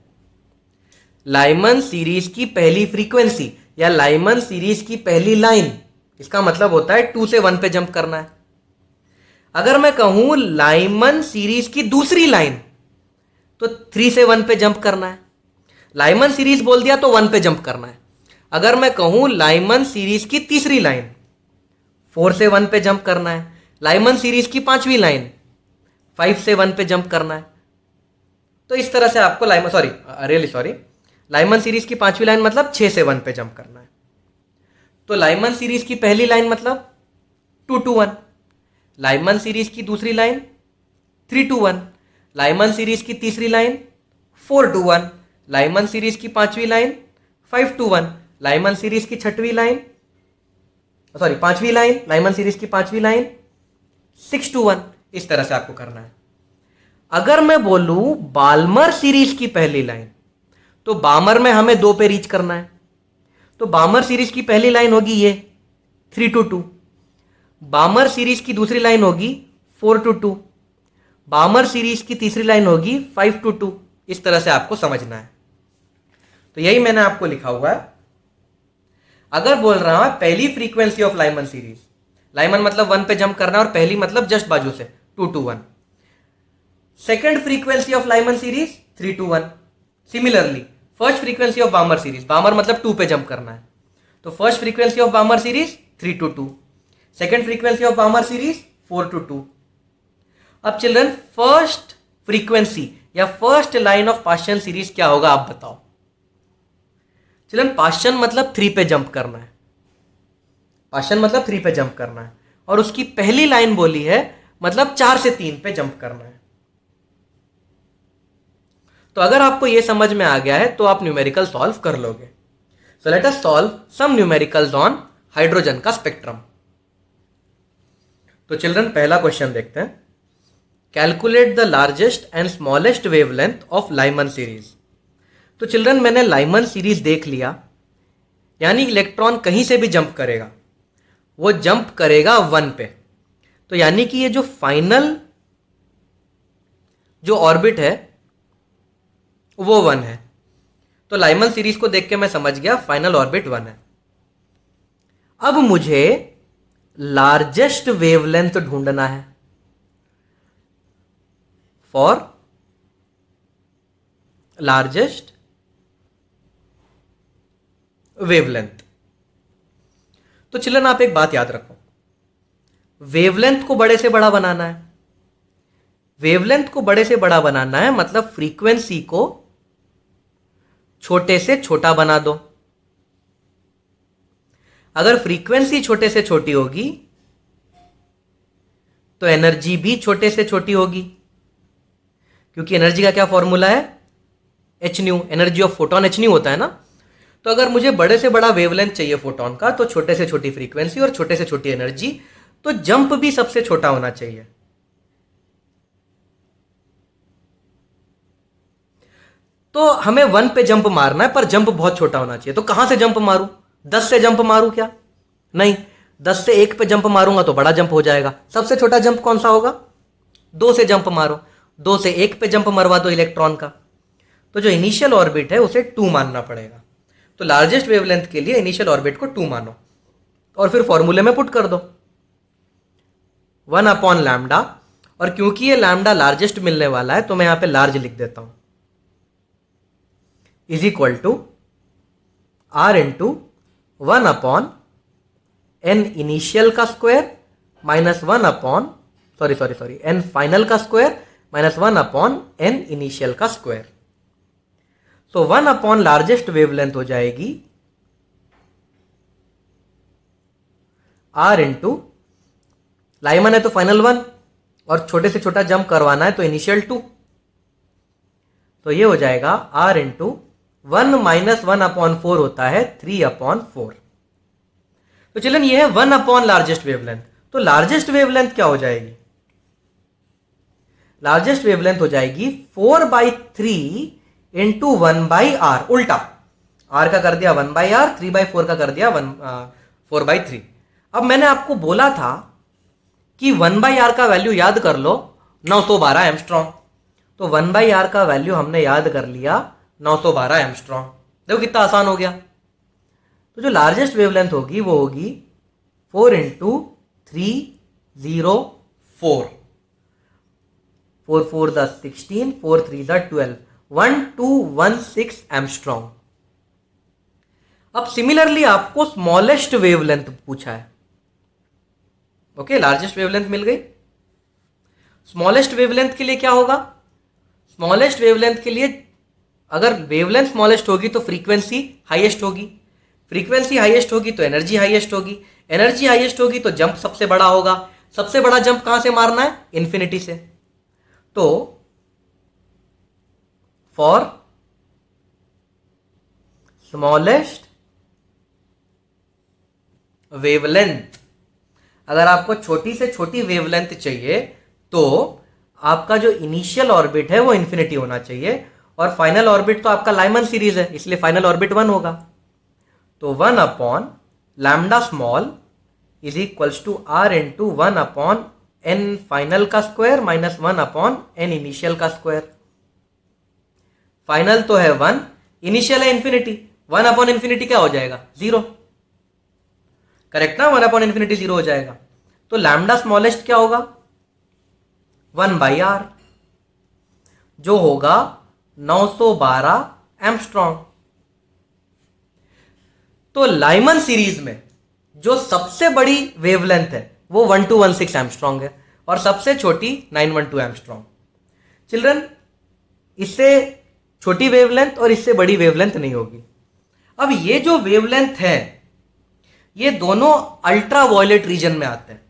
लाइमन सीरीज की पहली फ्रीक्वेंसी या लाइमन सीरीज की पहली लाइन, इसका मतलब होता है 2 से 1 पे जंप करना है। अगर मैं कहूं लाइमन सीरीज की दूसरी लाइन तो 3 से 1 पे जंप करना है। लाइमन सीरीज बोल दिया तो 1 पे जंप करना है। अगर मैं कहूं लाइमन सीरीज की तीसरी लाइन 4 से 1 पे जंप करना है। लाइमन सीरीज की 5वीं लाइन 5 से 1 पे जंप करना है। तो इस तरह से आपको लाइमन सीरीज की पांचवी लाइन मतलब 6 से 1 पे जंप करना है। तो लाइमन सीरीज की पहली लाइन मतलब 2 to 1, लाइमन सीरीज की दूसरी लाइन 3 to 1, लाइमन सीरीज की तीसरी लाइन 4 to 1, लाइमन सीरीज की पांचवी लाइन 5 to 1, लाइमन सीरीज की पांचवी लाइन, लाइमन सीरीज की पांचवी लाइन 6 to 1। इस तरह से आपको करना है। अगर मैं बोलूं बाल्मर सीरीज की पहली लाइन, तो बामर में हमें 2 पे रीच करना है। तो बामर सीरीज की पहली लाइन होगी ये 3 to 2, बामर सीरीज की दूसरी लाइन होगी 4 to 2, बामर सीरीज की तीसरी लाइन होगी 5 to 2। इस तरह से आपको समझना है। तो यही मैंने आपको लिखा हुआ है। अगर बोल रहा हूं पहली frequency of Lyman series, Lyman मतलब 1 पे जंप करना और पहली मतलब जस्ट बाजू से 2 to 1। Second frequency of Lyman series 3 to 1। Similarly first frequency of Balmer series, Balmer मतलब 2 पे जंप करना है, तो first frequency of Balmer series 3 to 2, second frequency of Balmer series 4 to 2। अब चिल्ड्रन फर्स्ट फ्रीक्वेंसी या first line of Paschen series क्या होगा आप बताओ। चिल्ड्रन पास्चन मतलब 3 पे जंप करना है, पास्चन मतलब 3 पे जंप करना है, और उसकी पहली लाइन बोली है मतलब 4 से 3 पे जंप करना है। तो अगर आपको यह समझ में आ गया है तो आप न्यूमेरिकल सॉल्व कर लोगे। So let us solve some numericals on hydrogen का स्पेक्ट्रम। तो चिल्ड्रन पहला क्वेश्चन देखते हैं। Calculate the largest and smallest wavelength of Lyman series. तो चिल्ड्रन मैंने लाइमन सीरीज देख लिया, यानी इलेक्ट्रॉन कहीं से भी जंप करेगा, वो जंप करेगा 1 पे। तो यानी कि ये जो फाइनल जो ऑर्बिट है वो 1 है। तो लाइमन सीरीज को देख के मैं समझ गया फाइनल ऑर्बिट 1 है। अब मुझे लार्जेस्ट वेवलेंथ ढूंढना है फॉर लार्जेस्ट वेवलेंथ। तो चिल्ड्रन आप एक बात याद रखो, वेवलेंथ को बड़े से बड़ा बनाना है। वेवलेंथ को बड़े से बड़ा बनाना है मतलब फ्रीक्वेंसी को छोटे से छोटा बना दो। अगर फ्रीक्वेंसी छोटे से छोटी होगी तो एनर्जी भी छोटे से छोटी होगी, क्योंकि एनर्जी का क्या फॉर्मूला है, H new, energy of photon H new होता है ना। तो अगर मुझे बड़े से बड़ा वेवलेंथ चाहिए फोटोन का, तो छोटे से छोटी फ्रीक्वेंसी और छोटे से छोटी एनर्जी, तो जंप भी सबसे छोटा होना चाहिए। तो हमें 1 पे जंप मारना है, पर जंप बहुत छोटा होना चाहिए। तो कहां से जंप मारूं, 10 से जंप मारूं क्या, नहीं, 10 से 1 पे जंप मारूंगा तो बड़ा जंप हो जाएगा। सबसे छोटा जंप कौन सा होगा, 2 से जंप मारो, 2 से 1 पे जंप मरवा दो इलेक्ट्रॉन का। तो जो इनिशियल ऑर्बिट है उसे 2 मानना पड़ेगा। तो लार्जेस्ट वेवलेंथ के लिए इनिशियल ऑर्बिट को 2 मानो और फिर फॉर्मूले में पुट कर दो 1/λ। और क्योंकि ये लैम्डा लार्जेस्ट मिलने वाला है तो मैं यहां पे लार्ज लिख देता हूं, is equal to R into 1/n initial का स्क्वायर माइनस n फाइनल का स्क्वायर माइनस 1/n इनिशियल का स्क्वायर। सो 1/ लार्जेस्ट वेवलेंथ हो जाएगी R इंटू, लाइमन है तो फाइनल 1 और छोटे से छोटा जंप करवाना है तो इनिशियल 2। तो ये हो जाएगा R इंटू 1 माइनस 1/4 होता है 3/4। तो चलन ये है 1/ लार्जेस्ट वेवलेंथ। तो लार्जेस्ट वेवलेंथ क्या हो जाएगी, लार्जेस्ट वेवलेंथ हो जाएगी 4/3 इंटू 1/r, उल्टा r का कर दिया 1/r, 3/4 का कर दिया 4/3। अब मैंने आपको बोला था कि 1/r का वैल्यू याद कर लो 912 एंगस्ट्रॉम। तो 1/r का वैल्यू हमने याद कर लिया 912 एंगस्ट्रॉम। देखो कितना आसान हो गया। तो जो लार्जेस्ट वेवलेंथ होगी वो होगी 4 इंटू 304, 4 4 16, 4 3 12, 1216 एंगस्ट्रॉम। अब सिमिलरली आपको स्मॉलेस्ट वेवलेंथ पूछा है। ओके, लार्जेस्ट वेवलेंथ मिल गई। स्मॉलेस्ट वेवलेंथ के लिए क्या होगा? स्मॉलेस्ट वेवलेंथ के लिए अगर वेवलेंथ स्मॉलेस्ट होगी तो फ्रीक्वेंसी हाईएस्ट होगी, फ्रीक्वेंसी हाईएस्ट होगी तो एनर्जी हाईएस्ट होगी, एनर्जी हाईएस्ट होगी तो जंप सबसे बड़ा होगा। सबसे बड़ा जंप कहां से मारना है? इंफिनिटी से। तो फॉर स्मॉलेस्ट वेवलेंथ, अगर आपको छोटी से छोटी वेवलेंथ चाहिए तो आपका जो इनिशियल ऑर्बिट है वो इंफिनिटी होना चाहिए, और फाइनल ऑर्बिट तो आपका लाइमन सीरीज है, इसलिए फाइनल ऑर्बिट 1 होगा। तो 1 upon lambda small is equals to R into 1 upon n final का square minus 1 upon n initial का स्क्वायर। फाइनल तो है 1, इनिशियल है इंफिनिटी, 1 अपॉन इंफिनिटी क्या हो जाएगा? 0। करेक्ट ना? 1 अपॉन इंफिनिटी 0 हो जाएगा। तो लैम्डा स्मॉलेस्ट क्या होगा? 1 बाई आर, जो होगा 912 एम्स्ट्रॉन्ग। तो लाइमन सीरीज में जो सबसे बड़ी वेवलेंथ है वो 1216 एम्स्ट्रॉन्ग है और सबसे छोटी 912 एम्स्ट्रॉन्ग। चिल्ड्रन, इससे छोटी वेवलेंथ और इससे बड़ी वेवलेंथ नहीं होगी। अब ये जो वेवलेंथ है ये दोनों अल्ट्रा वायलेट रीजन में आते हैं।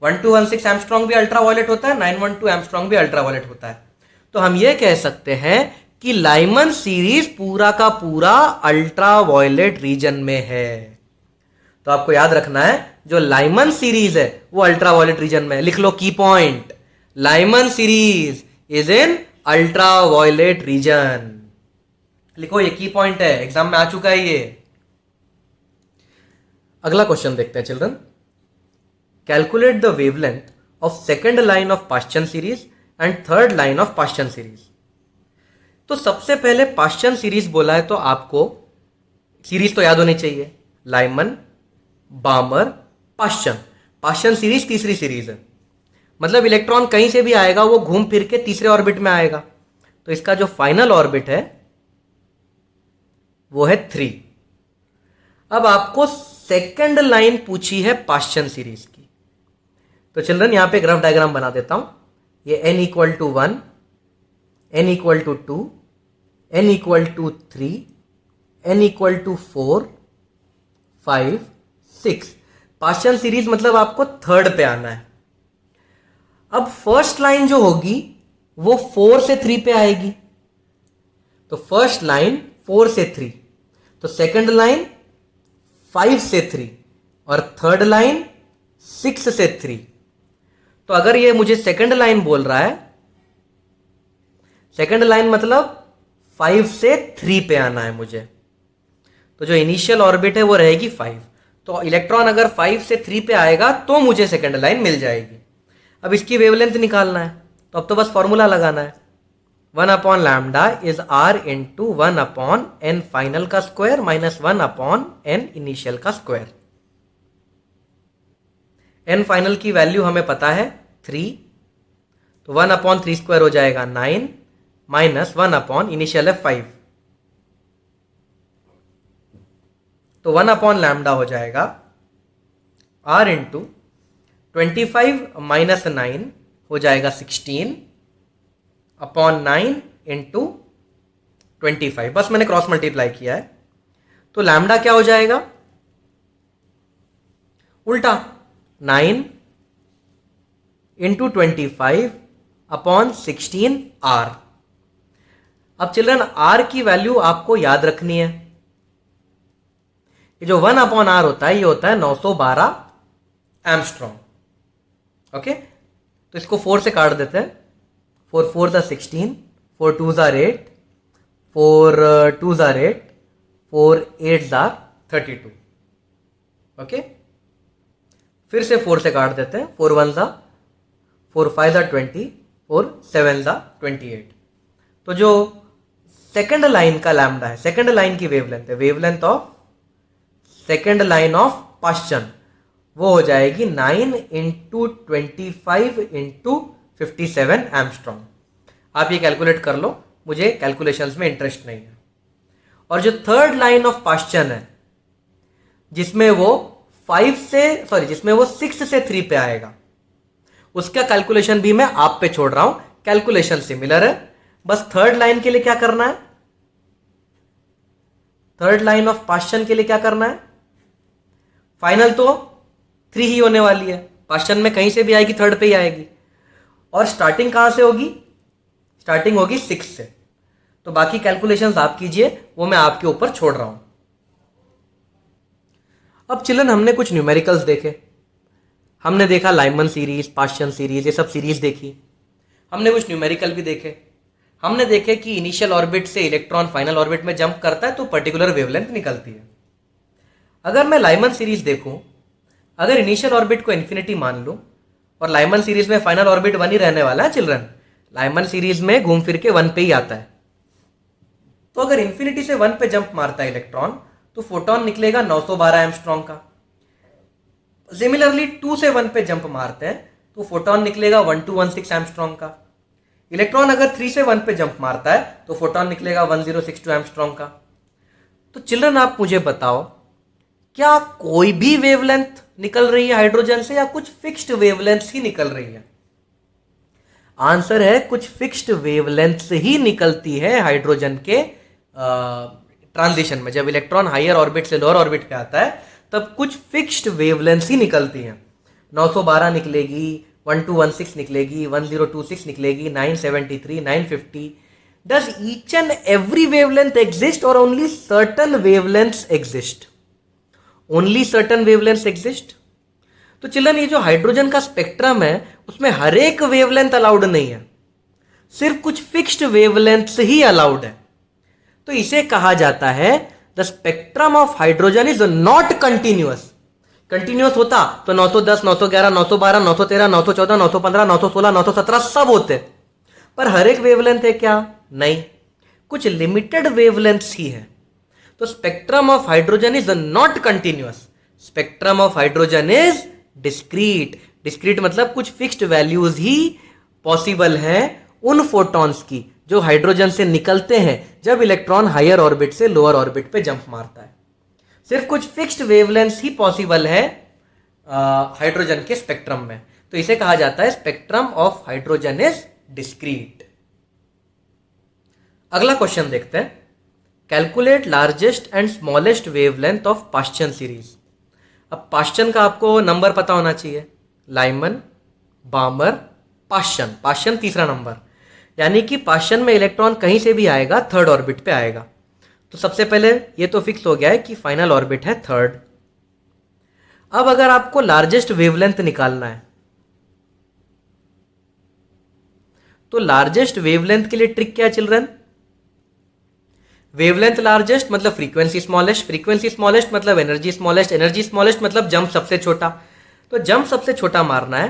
1216 एम्स्ट्रॉन्ग भी अल्ट्रा वायलेट होता है, 912 एम्स्ट्रॉन्ग भी अल्ट्रा वायलेट होता है। तो हम ये कह सकते हैं कि लाइमन सीरीज पूरा का पूरा अल्ट्रा वायलेट रीजन में है। तो आपको याद रखना है जो लाइमन सीरीज है वो अल्ट्रा वायलेट रीजन में है। लिख लो की point, Lyman series is in ultra violet region. लिखो, ये की पॉइंट है, एग्जाम में आ चुका है ये। अगला क्वेश्चन देखते हैं children. Calculate the wavelength of second line of पाश्चन series and third line of पाश्चन series. तो सबसे पहले पाश्चन सीरीज बोला है तो आपको सीरीज तो याद होनी चाहिए, लाइमन, बामर, पाश्चन। पाश्चन सीरीज तीसरी सीरीज है, मतलब इलेक्ट्रॉन कहीं से भी आएगा वो घूम फिर के तीसरे ऑर्बिट में आएगा। तो इसका जो फाइनल ऑर्बिट है वो है 3। अब आपको सेकंड लाइन पूछी है पाश्चन सीरीज की। तो चिल्ड्रन यहां पे ग्राफ डायग्राम बना देता हूं। ये n equal to 1, n equal to 2, n equal to 3, n equal to 4, 5, 6। Paschen series मतलब आपको थर्ड पे आना है। अब फर्स्ट लाइन जो होगी वो 4 से 3 पे आएगी। तो फर्स्ट लाइन 4 से 3, तो सेकंड लाइन 5 से 3 और थर्ड लाइन 6 से 3। तो अगर ये मुझे सेकंड लाइन बोल रहा है, सेकंड लाइन मतलब 5 से 3 पे आना है मुझे, तो जो इनिशियल ऑर्बिट है वो रहेगी 5। तो इलेक्ट्रॉन अगर 5 से 3 पे आएगा तो मुझे सेकंड लाइन मिल जाएगी। अब इसकी वेवलेंथ निकालना है, तो अब तो बस फॉर्मूला लगाना है। 1 upon lambda is R into 1 upon n final का square minus 1 upon n initial का स्क्वायर। एन फाइनल की वैल्यू हमें पता है 3, तो 1 अपॉन 3 स्क्वायर हो जाएगा 9 माइनस 1 अपॉन इनिशियल है 5, तो 1 अपॉन लैम्डा हो जाएगा आर इंटू 25 माइनस 9 हो जाएगा 16 अपॉन 9 इंटू 25। बस मैंने क्रॉस मल्टीप्लाई किया है। तो लैम्डा क्या हो जाएगा? उल्टा 9 इंटू 25 अपॉन 16 आर। अब चिल्ड्रन आर की वैल्यू आपको याद रखनी है। ये जो 1 अपॉन आर होता है ये होता है 912 एम्स्ट्रॉन्ग। ओके, तो इसको 4 से काट देते हैं। 4 4 16, 4 2 8, 4 2 8, 4 8 32। ओके, फिर से 4 से काट देते हैं। 4 1 4 5 20, 4 7 28। तो जो सेकंड लाइन का लैम्डा है, सेकंड लाइन की वेवलेंथ है, wavelength of second line of पाश्चन, वो हो जाएगी 9 इंटू 25 इंटू 57 एम्स्ट्रॉन्ग। आप ये कैलकुलेट कर लो, मुझे कैलकुलेशंस में इंटरेस्ट नहीं है। और जो थर्ड लाइन ऑफ पाश्चन है जिसमें वो 6 से 3 पे आएगा, उसका कैलकुलेशन भी मैं आप पे छोड़ रहा हूं, कैलकुलेशन सिमिलर है। बस थर्ड लाइन के लिए क्या करना है, थर्ड लाइन ऑफ पास्चन के लिए क्या करना है, फाइनल तो 3 ही होने वाली है, पास्चन में कहीं से भी आएगी थर्ड पे ही आएगी, और स्टार्टिंग कहां से होगी, स्टार्टिंग होगी 6 से। तो बाकी कैलकुलेशंस आप कीजिए, वो मैं आपके ऊपर छोड़ रहा हूं। अब चिल्ड्रन हमने कुछ न्यूमेरिकल्स देखे, हमने देखा लाइमन सीरीज, पास्चन सीरीज, ये सब सीरीज देखी। हमने कुछ न्यूमेरिकल भी देखे। हमने देखे कि इनिशियल ऑर्बिट से इलेक्ट्रॉन फाइनल ऑर्बिट में जंप करता है तो पर्टिकुलर वेवलेंथ निकलती है। अगर मैं लाइमन सीरीज देखूं, अगर इनिशियल ऑर्बिट को इन्फिनिटी मान लूं, और लाइमन सीरीज में फाइनल ऑर्बिट 1 ही रहने वाला है चिल्ड्रन, लाइमन सीरीज में घूम फिर के 1 पे ही आता है। तो अगर इन्फिनिटी से 1 पे जंप मारता है इलेक्ट्रॉन, तो फोटोन निकलेगा 912 एंगस्ट्रॉम का। सिमिलरली 2 से 1 पे जंप मारते हैं तो फोटोन निकलेगा 1216 एंगस्ट्रॉम का। इलेक्ट्रॉन अगर 3 से 1 पे जंप मारता है तो फोटोन निकलेगा 1062 एंगस्ट्रॉम का। तो चिल्ड्रन आप मुझे बताओ, क्या कोई भी वेवलेंथ निकल रही है हाइड्रोजन से, या कुछ फिक्स्ड वेवलेंथ ही निकल रही है? आंसर है कुछ फिक्स्ड वेवलेंथ ही निकलती है हाइड्रोजन के ट्रांजिशन में। जब इलेक्ट्रॉन हायर ऑर्बिट से लोअर ऑर्बिट पे आता है तब कुछ फिक्स्ड वेवलेंथ ही निकलती हैं। 912 निकलेगी, 1216 निकलेगी, 1026 निकलेगी, 973, 950। Does each and every wavelength exist और only certain wavelengths exist? Only certain wavelengths exist. तो चिल्ड्रन ये जो हाइड्रोजन का स्पेक्ट्रम है उसमें हर एक वेवलेंथ अलाउड नहीं है, सिर्फ कुछ फिक्स्ड वेवलेंथ्स ही अलाउड है। तो इसे कहा जाता है the spectrum of hydrogen is not continuous. Continuous होता तो 910, 911, 912, 913, 914, 915, 916, 917 सब होते, पर हर एक वेवलेंथ है क्या? नहीं, कुछ लिमिटेड वेवलेंथ्स ही है। तो spectrum of hydrogen is not continuous, spectrum of hydrogen is discrete. Discrete मतलब कुछ फिक्स्ड वैल्यूज ही पॉसिबल है उन फोटॉन्स की जो हाइड्रोजन से निकलते हैं जब इलेक्ट्रॉन हायर ऑर्बिट से लोअर ऑर्बिट पे जंप मारता है। सिर्फ कुछ फिक्स्ड वेवलेंथ ही पॉसिबल है हाइड्रोजन के स्पेक्ट्रम में, तो इसे कहा जाता है spectrum of hydrogen is discrete. अगला क्वेश्चन देखते हैं, calculate largest and smallest wavelength of Paschen series. अब पास्चन का आपको नंबर पता होना चाहिए, लाइमन, बामर, पास्चन। पास्चन तीसरा नंबर, यानी कि पास्चन में इलेक्ट्रॉन कहीं से भी आएगा थर्ड ऑर्बिट पे आएगा। तो सबसे पहले ये तो फिक्स हो गया है कि फाइनल ऑर्बिट है थर्ड। अब अगर आपको लार्जेस्ट वेवलेंथ निकालना है तो लार्जेस्ट वेवलेंथ के लिए ट्रिक क्या है चिल्ड्रन? वेवलेंथ लार्जेस्ट मतलब फ्रीक्वेंसी स्मॉलेस्ट, फ्रीक्वेंसी स्मॉलेस्ट मतलब एनर्जी स्मॉलेस्ट, एनर्जी स्मॉलेस्ट मतलब जंप सबसे छोटा। तो जंप सबसे छोटा मारना है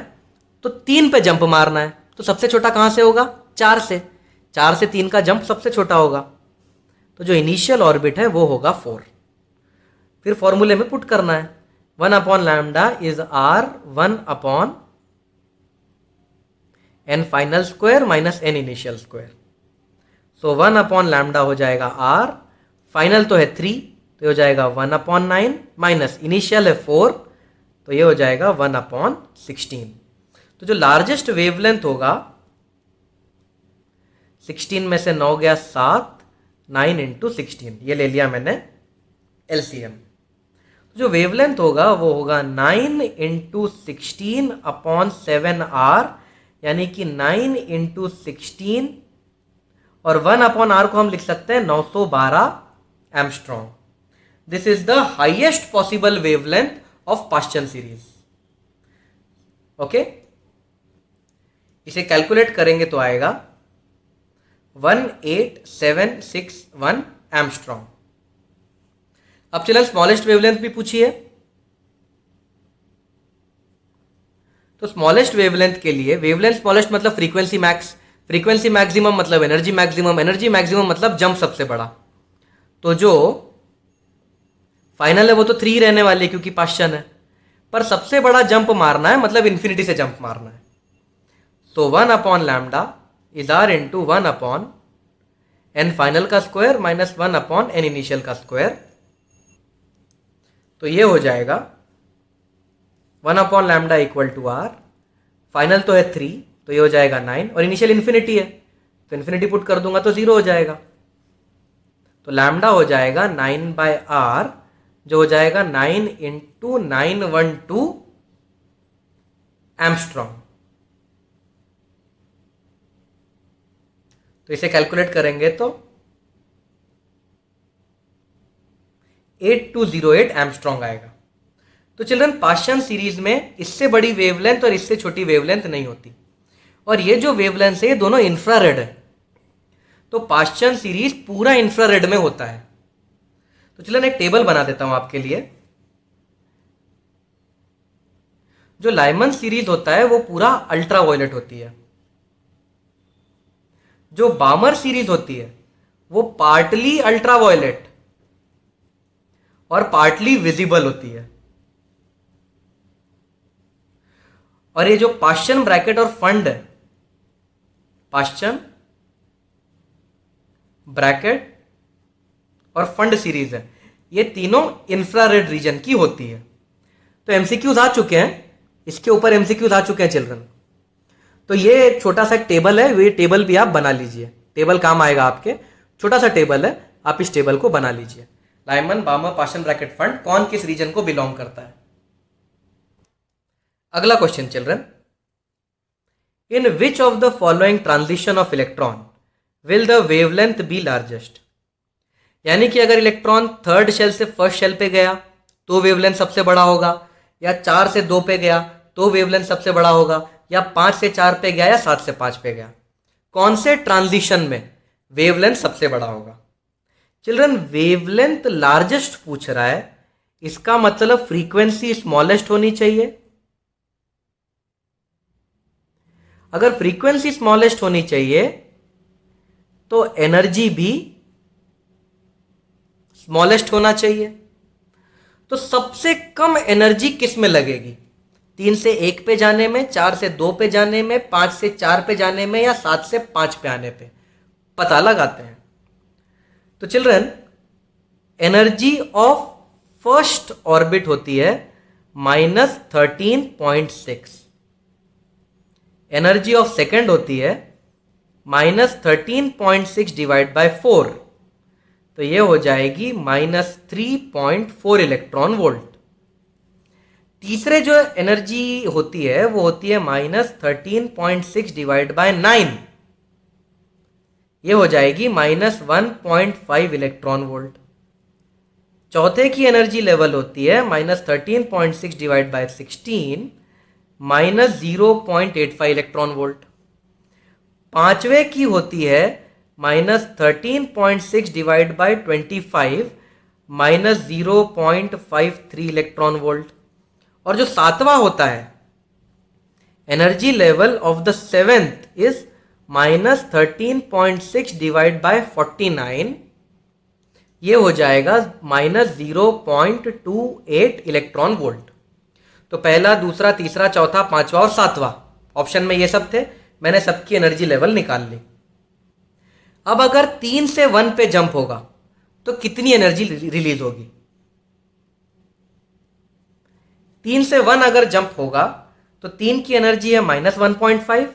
तो 3 पे जंप मारना है, तो सबसे छोटा कहां से होगा? 4 से। 4 से 3 का जंप सबसे छोटा होगा, तो जो इनिशियल ऑर्बिट है वो होगा 4। फिर फॉर्मूले में पुट करना है, 1 upon lambda is R 1 upon n final square minus n initial square. So 1 upon lambda हो जाएगा आर, फाइनल तो है 3 तो ये हो जाएगा 1 अपॉन 9 माइनस इनिशियल है 4 तो ये हो जाएगा 1 अपॉन 16। तो जो लार्जेस्ट वेवलेंथ होगा 16 में से 9 गया 7, 9 इंटू 16, ये ले लिया मैंने एलसीएम। जो वेवलेंथ होगा वो होगा 9 इंटू 16 अपॉन 7r, यानी कि 9 इंटू 16 और 1 अपॉन आर को हम लिख सकते हैं 912 angstrom. This is the highest possible wavelength of Paschen series. Okay, इसे कैलकुलेट करेंगे तो आएगा 18761 एंगस्ट्रॉम। अब चलिए स्मॉलेस्ट वेवलेंथ भी पूछिए। तो स्मॉलेस्ट वेवलेंथ के लिए, वेवलेंथ स्मॉलेस्ट मतलब फ्रीक्वेंसी मैक्स, फ्रीक्वेंसी मैक्सिमम मतलब एनर्जी मैक्सिमम, एनर्जी मैक्सिमम मतलब जंप सबसे बड़ा। तो जो फाइनल है वो तो 3 रहने वाली है क्योंकि पास्चन है, पर सबसे बड़ा जंप मारना है मतलब इन्फिनिटी से जंप मारना है। तो 1 upon lambda is R into 1 upon n final का square minus 1 upon n initial का स्क्वायर। तो ये हो जाएगा 1 upon lambda equal to R, final तो है 3, तो ये हो जाएगा 9, और इनिशियल इन्फिनिटी है तो इन्फिनिटी पुट कर दूंगा तो 0 हो जाएगा। तो लैम्डा हो जाएगा 9/r, जो हो जाएगा 9 × 912 एम्स्ट्रॉन्ग। तो इसे कैलकुलेट करेंगे तो 8208 एम्स्ट्रॉन्ग आएगा। तो चिल्ड्रन, पाश्चन सीरीज में इससे बड़ी वेवलेंथ और इससे छोटी वेवलेंथ नहीं होती, और ये जो वेवलेंथ है ये दोनों इंफ्रारेड है। तो पाश्चन सीरीज पूरा इंफ्रारेड में होता है। तो चिल्ड्रन, एक टेबल बना देता हूं आपके लिए। जो लाइमन सीरीज होता है वो पूरा अल्ट्रा वायलेट होती है। जो बामर सीरीज होती है वो पार्टली अल्ट्रा वायलेट और पार्टली विजिबल होती है। और ये जो पाश्चन ब्रैकेट और फंड है, पाश्चन ब्रैकेट और फंड सीरीज है, ये तीनों इंफ्रारेड रीजन की होती है। तो एमसीक्यूज आ चुके हैं, इसके ऊपर एमसीक्यूज आ चुके हैं चिल्ड्रन। तो ये छोटा सा टेबल है, ये टेबल भी आप बना लीजिए। टेबल काम आएगा आपके, छोटा सा टेबल है, आप इस टेबल को बना लीजिए। लाइमन, बामर, पाश्चन ब्रैकेट, फंड कौन किस रीजन को बिलोंग करता है। अगला question children, in which of the following transition of electron will the wavelength B largest. यानी कि अगर इलेक्ट्रॉन थर्ड शेल से फर्स्ट शेल पे गया तो वेवलेंथ सबसे बड़ा होगा, या 4 से 2 पे गया तो वेवलेंथ सबसे बड़ा होगा, या 5 से 4 पे गया या 7 से 5 पे गया। कौन से ट्रांजिशन में वेवलेंथ सबसे बड़ा होगा। चिल्ड्रन, वेवलेंथ लार्जेस्ट पूछ रहा है, इसका मतलब फ्रीक्वेंसी स्मॉलेस्ट होनी चाहिए। अगर फ्रीक्वेंसी स्मॉलेस्ट होनी चाहिए तो एनर्जी भी स्मॉलेस्ट होना चाहिए। तो सबसे कम एनर्जी किस में लगेगी, 3 से 1 पे जाने में, 4 से 2 पे जाने में, 5 से 4 पे जाने में, या 7 से 5 पे आने पे। पता लगाते हैं। तो children, energy of first orbit होती है -13.6, एनर्जी ऑफ सेकंड होती है -13.6 डिवाइड बाय 4, तो ये हो जाएगी -3.4 इलेक्ट्रॉन वोल्ट। तीसरे जो एनर्जी होती है वो होती है -13.6 डिवाइड बाय 9, ये हो जाएगी -1.5 इलेक्ट्रॉन वोल्ट। चौथे की एनर्जी लेवल होती है -13.6 डिवाइड बाय 16, -0.85 इलेक्ट्रॉन वोल्ट। पांचवे की होती है -13.6 डिवाइड बाय 25, -0.53 इलेक्ट्रॉन वोल्ट। और जो सातवां होता है, energy level of the seventh is -13.6 divide by 49, ये हो जाएगा -0.28 इलेक्ट्रॉन वोल्ट। तो पहला, दूसरा, तीसरा, चौथा, पांचवा और सातवां ऑप्शन में ये सब थे, मैंने सबकी एनर्जी लेवल निकाल ली। अब अगर 3 से 1 पे जंप होगा तो कितनी एनर्जी रिलीज होगी। 3 से 1 अगर जंप होगा तो 3 की एनर्जी है -1.5,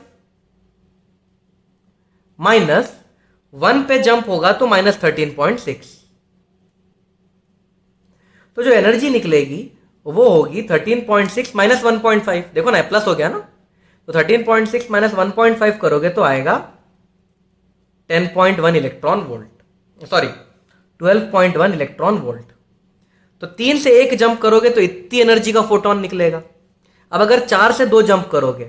-1 पे जंप होगा तो -13.6। तो जो एनर्जी निकलेगी वो होगी 13.6 -1.5। देखो ना, प्लस हो गया ना। तो 13.6 -1.5 करोगे तो आएगा 10.1 electron volt, sorry 12.1 electron volt. तो 3 से 1 जंप करोगे तो इतनी एनर्जी का फोटोन निकलेगा। अब अगर 4 से 2 जंप करोगे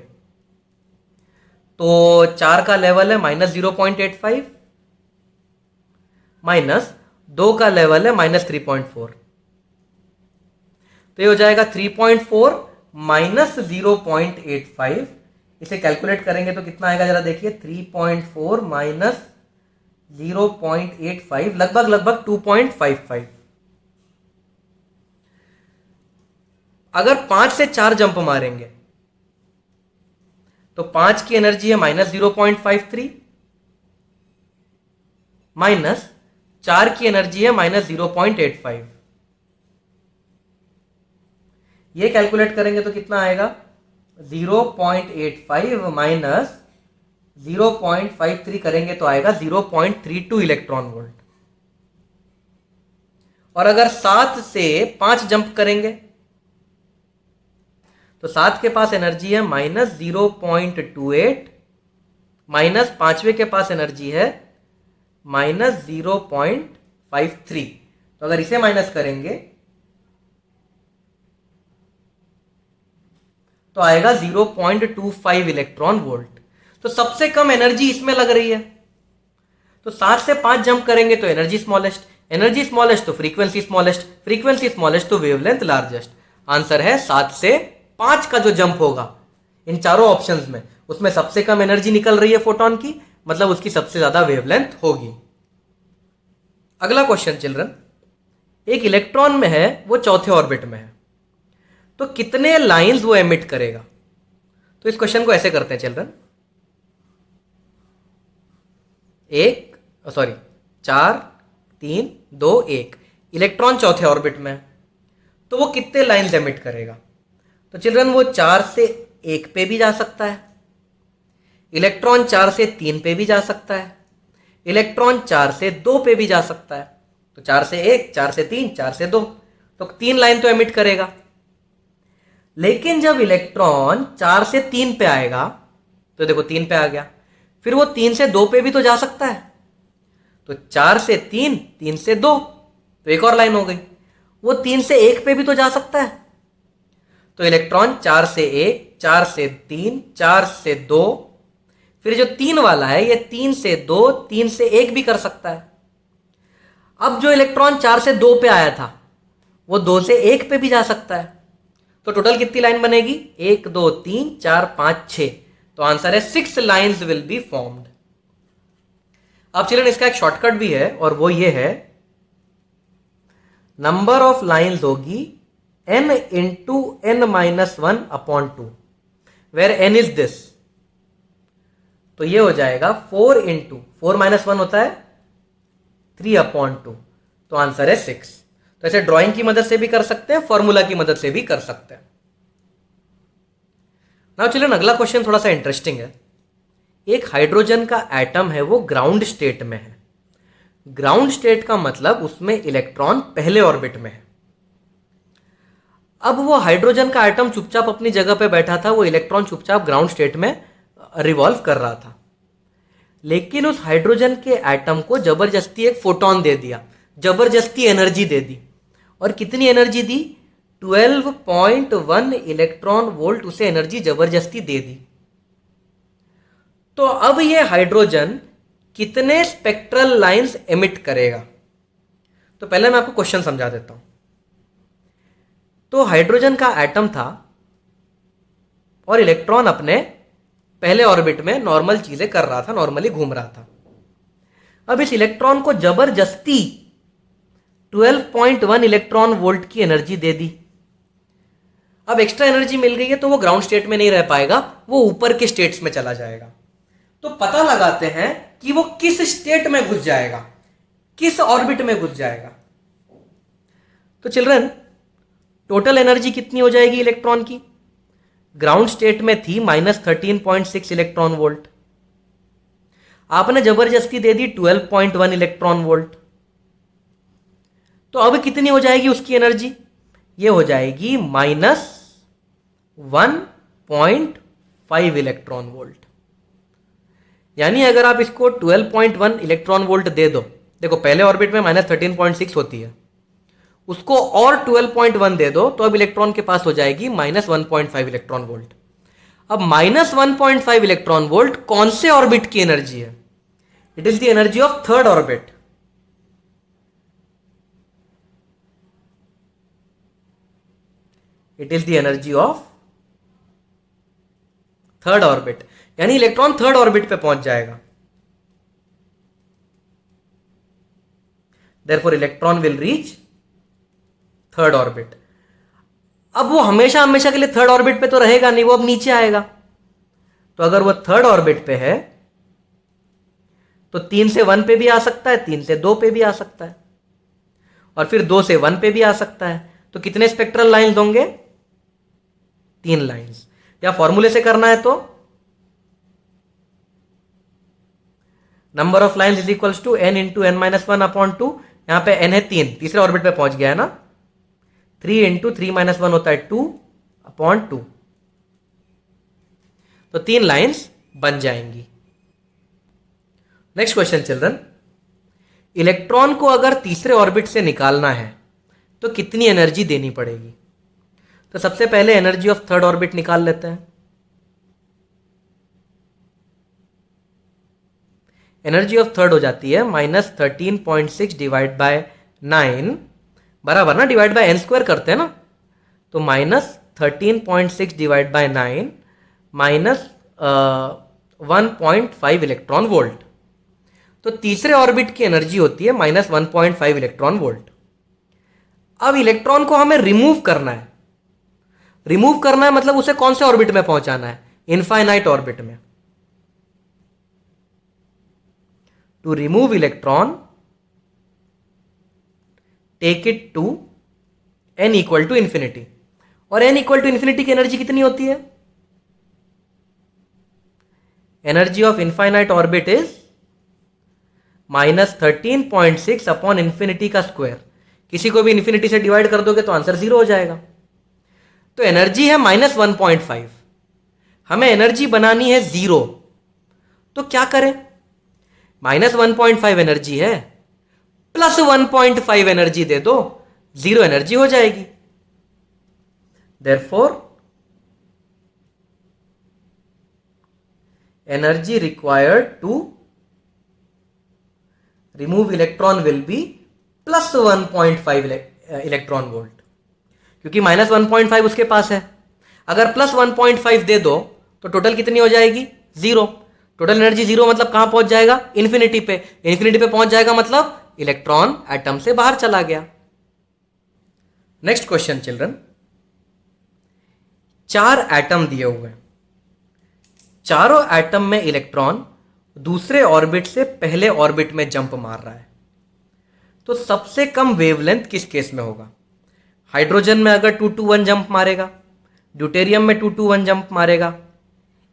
तो 4 का लेवल है -0.85, -2 का लेवल है -3.4, तो ये हो जाएगा 3.4 -0.85। इसे कैलकुलेट करेंगे तो कितना आएगा जरा देखिए, 3.4 -0.85 लगभग 2.55। अगर 5 से 4 जंप मारेंगे तो 5 की एनर्जी है -0.53, -4 की एनर्जी है -0.85। ये कैलकुलेट करेंगे तो कितना आएगा 0.85 माइनस 0.53 करेंगे तो आएगा 0.32 इलेक्ट्रॉन वोल्ट। और अगर 7 से 5 जंप करेंगे तो 7 के पास एनर्जी है -0.28 माइनस 5वें के पास एनर्जी है -0.53। तो अगर इसे माइनस करेंगे तो आएगा 0.25 इलेक्ट्रॉन वोल्ट। तो सबसे कम एनर्जी इसमें लग रही है। तो 7 से 5 जंप करेंगे तो एनर्जी स्मॉलेस्ट तो फ्रीक्वेंसी स्मॉलेस्ट तो वेवलेंथ लार्जेस्ट। आंसर है 7 से 5 का जो जंप होगा इन चारों ऑप्शंस में, उसमें सबसे कम एनर्जी निकल रही है फोटोन की, मतलब उसकी सबसे ज्यादा वेवलेंथ होगी। अगला क्वेश्चन चिल्ड्रन, एक इलेक्ट्रॉन में है, वो चौथे ऑर्बिट में है, तो कितने लाइंस वो एमिट करेगा? तो इस क्वेश्चन को ऐसे करते हैं चिल्ड्रन, 4 3 2 1। इलेक्ट्रॉन चौथे ऑर्बिट में है तो वो कितने लाइंस एमिट करेगा? तो चिल्ड्रन वो 4 से 1 पे भी जा सकता है, इलेक्ट्रॉन 4 से 3 पे भी जा सकता है, इलेक्ट्रॉन 4 से 2 पे भी जा सकता है। तो 4 से 1, 4 से 3, 4 से 2, तो 3 लाइन तो एमिट करेगा। लेकिन जब इलेक्ट्रॉन 4 से 3 पे आएगा तो देखो 3 पे आ गया, फिर वो 3 से 2 पे भी तो जा सकता है। तो 4 से 3, 3 से 2, तो एक और लाइन हो गई। वो 3 से 1 पे भी तो जा सकता है। तो इलेक्ट्रॉन 4 से 1, 4 से 3, 4 से 2, फिर जो 3 वाला है ये 3 से 2, 3 से 1 भी कर सकता है। अब जो इलेक्ट्रॉन 4 से 2 पे आया था वो 2 से 1 पे भी जा सकता है। तो टोटल कितनी लाइन बनेगी? 1 2 3 4 5 6। तो आंसर है 6 लाइंस विल बी फॉर्म्ड। अब चिल्ड्रन इसका एक शॉर्टकट भी है और वो ये है, नंबर ऑफ लाइंस होगी n into n-1/2, where n is this. तो ये हो जाएगा 4 इंटू 4-1 होता है 3/2। तो आंसर है 6। तो ऐसे ड्राइंग की मदद से भी कर सकते हैं, फॉर्मूला की मदद से भी कर सकते हैं। नाउ चिल्ड्रन अगला क्वेश्चन थोड़ा सा इंटरेस्टिंग है। एक हाइड्रोजन का एटम है, वो ग्राउंड स्टेट में है। ग्राउंड स्टेट का मतलब उसमें इलेक्ट्रॉन पहले ऑर्बिट में है। अब वो हाइड्रोजन का एटम चुपचाप अपनी जगह पे बैठा था, वो इलेक्ट्रॉन चुपचाप ग्राउंड स्टेट में रिवॉल्व कर रहा था। लेकिन उस हाइड्रोजन के एटम को जबरदस्ती एक फोटोन दे दिया, जबरदस्ती एनर्जी दे दी। और कितनी एनर्जी दी? 12.1 इलेक्ट्रॉन वोल्ट उसे एनर्जी जबरदस्ती दे दी। तो अब ये हाइड्रोजन कितने स्पेक्ट्रल लाइंस एमिट करेगा? तो पहले मैं आपको क्वेश्चन समझा देता हूं। तो हाइड्रोजन का एटम था और इलेक्ट्रॉन अपने पहले ऑर्बिट में नॉर्मल चीजें कर रहा था, नॉर्मली घूम रहा था। अब इस इलेक्ट्रॉन को जबरदस्ती 12.1 इलेक्ट्रॉन वोल्ट की एनर्जी दे दी। अब एक्स्ट्रा एनर्जी मिल गई है तो वो ग्राउंड स्टेट में नहीं रह पाएगा, वो ऊपर के स्टेट्स में चला जाएगा। तो पता लगाते हैं कि वो किस स्टेट में घुस जाएगा, किस ऑर्बिट में घुस जाएगा। तो चिल्ड्रन टोटल एनर्जी कितनी हो जाएगी इलेक्ट्रॉन की? ग्राउंड स्टेट में थी -13.6 इलेक्ट्रॉन वोल्ट, आपने जबरदस्ती दे दी 12.1 इलेक्ट्रॉन वोल्ट। तो अब कितनी हो जाएगी उसकी एनर्जी? ये हो जाएगी -1.5 इलेक्ट्रॉन वोल्ट। यानी अगर आप इसको 12.1 इलेक्ट्रॉन वोल्ट दे दो, देखो पहले ऑर्बिट में -13.6 होती है, उसको और 12.1 दे दो तो अब इलेक्ट्रॉन के पास हो जाएगी -1.5 इलेक्ट्रॉन वोल्ट। अब -1.5 इलेक्ट्रॉन वोल्ट कौन से ऑर्बिट की एनर्जी है? It is the energy of third orbit. It is the energy of third orbit, यानी इलेक्ट्रॉन थर्ड ऑर्बिट पे पहुंच जाएगा। Therefore electron will reach third orbit. अब वो हमेशा हमेशा के लिए थर्ड ऑर्बिट पे तो रहेगा नहीं, वो अब नीचे आएगा। तो अगर वो थर्ड ऑर्बिट पे है तो 3 से 1 पे भी आ सकता है, 3 से 2 पे भी आ सकता है, और फिर 2 से 1 पे भी आ सकता है। तो कितने स्पेक्ट्रल लाइंस होंगे? 3 लाइंस। या फॉर्मूले से करना है तो number of lines is equals to n into n minus one upon two, यहां पे n है 3, तीसरे ऑर्बिट पे पहुंच गया है ना, 3 इंटू 3 माइनस वन होता है 2 अपॉन 2, तो 3 लाइन्स बन जाएंगी। नेक्स्ट क्वेश्चन चिल्ड्रन, इलेक्ट्रॉन को अगर तीसरे ऑर्बिट से निकालना है तो कितनी एनर्जी देनी पड़ेगी? तो सबसे पहले एनर्जी ऑफ थर्ड ऑर्बिट निकाल लेते हैं। एनर्जी ऑफ थर्ड हो जाती है -13.6 डिवाइड बाय 9 बराबर ना, डिवाइड बाय n स्क्वायर करते हैं ना, तो -13.6 divide by 9 minus 1.5 electron volt. तो तीसरे ऑर्बिट की एनर्जी होती है -1.5 इलेक्ट्रॉन वोल्ट। अब इलेक्ट्रॉन को हमें रिमूव करना है। रिमूव करना है मतलब उसे कौन से ऑर्बिट में पहुंचाना है? इनफाइनाइट ऑर्बिट में। To remove electron take it to n equal to infinity, और n इक्वल टू इंफिनिटी की एनर्जी कितनी होती है? Energy of infinite orbit is -13.6 upon infinity का स्क्वायर। किसी को भी इंफिनिटी से डिवाइड कर दोगे तो आंसर 0 हो जाएगा। तो एनर्जी है -1.5, हमें एनर्जी बनानी है 0, तो क्या करें? -1.5 एनर्जी है, प्लस 1.5 एनर्जी दे दो, 0 एनर्जी हो जाएगी। Therefore energy required to remove electron will be plus 1.5 electron volt, क्योंकि -1.5 उसके पास है। अगर प्लस 1.5 दे दो तो टोटल कितनी हो जाएगी? 0। टोटल एनर्जी 0 मतलब कहां पहुंच जाएगा? इन्फिनिटी पे। इन्फिनिटी पे पहुंच जाएगा मतलब इलेक्ट्रॉन एटम से बाहर चला गया। नेक्स्ट क्वेश्चन चिल्ड्रन, 4 एटम दिए हुए हैं, चारों एटम में इलेक्ट्रॉन दूसरे ऑर्बिट से पहले ऑर्बिट में जंप मार रहा है, तो सबसे कम वेवलेंथ किस केस में होगा? हाइड्रोजन में अगर 221 जंप मारेगा, ड्यूटेरियम में 221 जंप मारेगा,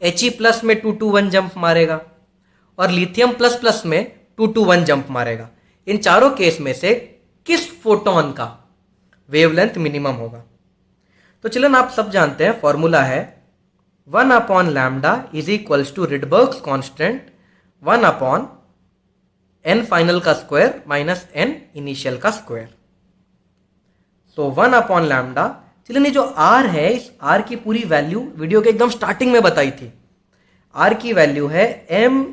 He+ में 221 जंप मारेगा, और लिथियम प्लस प्लस में 221 जंप मारेगा। इन चारों केस में से किस फोटोन का वेवलेंथ मिनिमम होगा? तो चिल्ड्रन आप सब जानते हैं फॉर्मूला है 1 upon lambda is equals to Rydberg's constant 1 upon n final का स्क्वायर माइनस n इनिशियल का स्क्वायर। तो 1 अपॉन लैम्डा, चलिए जो r है, इस r की पूरी वैल्यू वीडियो के एकदम स्टार्टिंग में बताई थी। r की वैल्यू है me⁴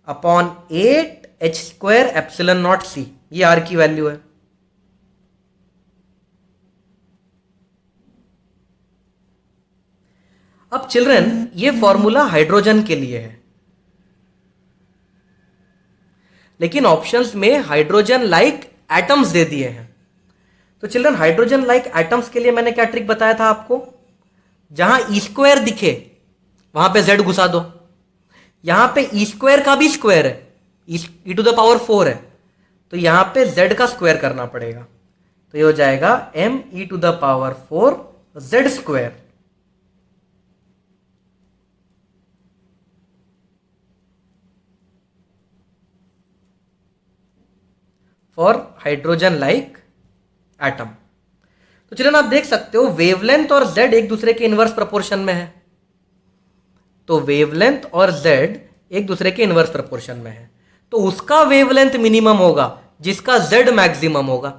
upon 8h² epsilon naught c, ये r की वैल्यू है। अब चिल्ड्रन ये फॉर्मूला हाइड्रोजन के लिए है, लेकिन ऑप्शंस में हाइड्रोजन लाइक एटम्स दे दिए हैं। तो चिल्ड्रन हाइड्रोजन लाइक एटम्स के लिए मैंने क्या ट्रिक बताया था आपको? जहां E² दिखे वहां पे Z घुसा दो। यहां पे E² का भी स्क्वायर है, e⁴ है, तो यहां पे Z का स्क्वायर करना पड़ेगा। तो ये हो जाएगा me⁴ Z²। For hydrogen like atom. तो चलिए आप देख सकते हो वेवलेंथ और Z एक दूसरे के इनवर्स प्रोपोर्शन में है। तो वेवलेंथ और Z एक दूसरे के इनवर्स प्रोपोर्शन में है, तो उसका वेवलेंथ मिनिमम होगा जिसका Z मैक्सिमम होगा।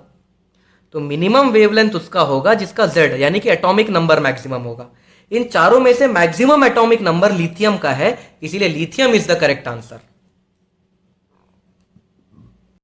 तो मिनिमम वेवलेंथ उसका होगा जिसका Z यानी कि एटॉमिक नंबर मैक्सिमम होगा। इन चारों में से मैक्सिमम एटॉमिक नंबर लिथियम का है, इसीलिए lithium is the correct answer.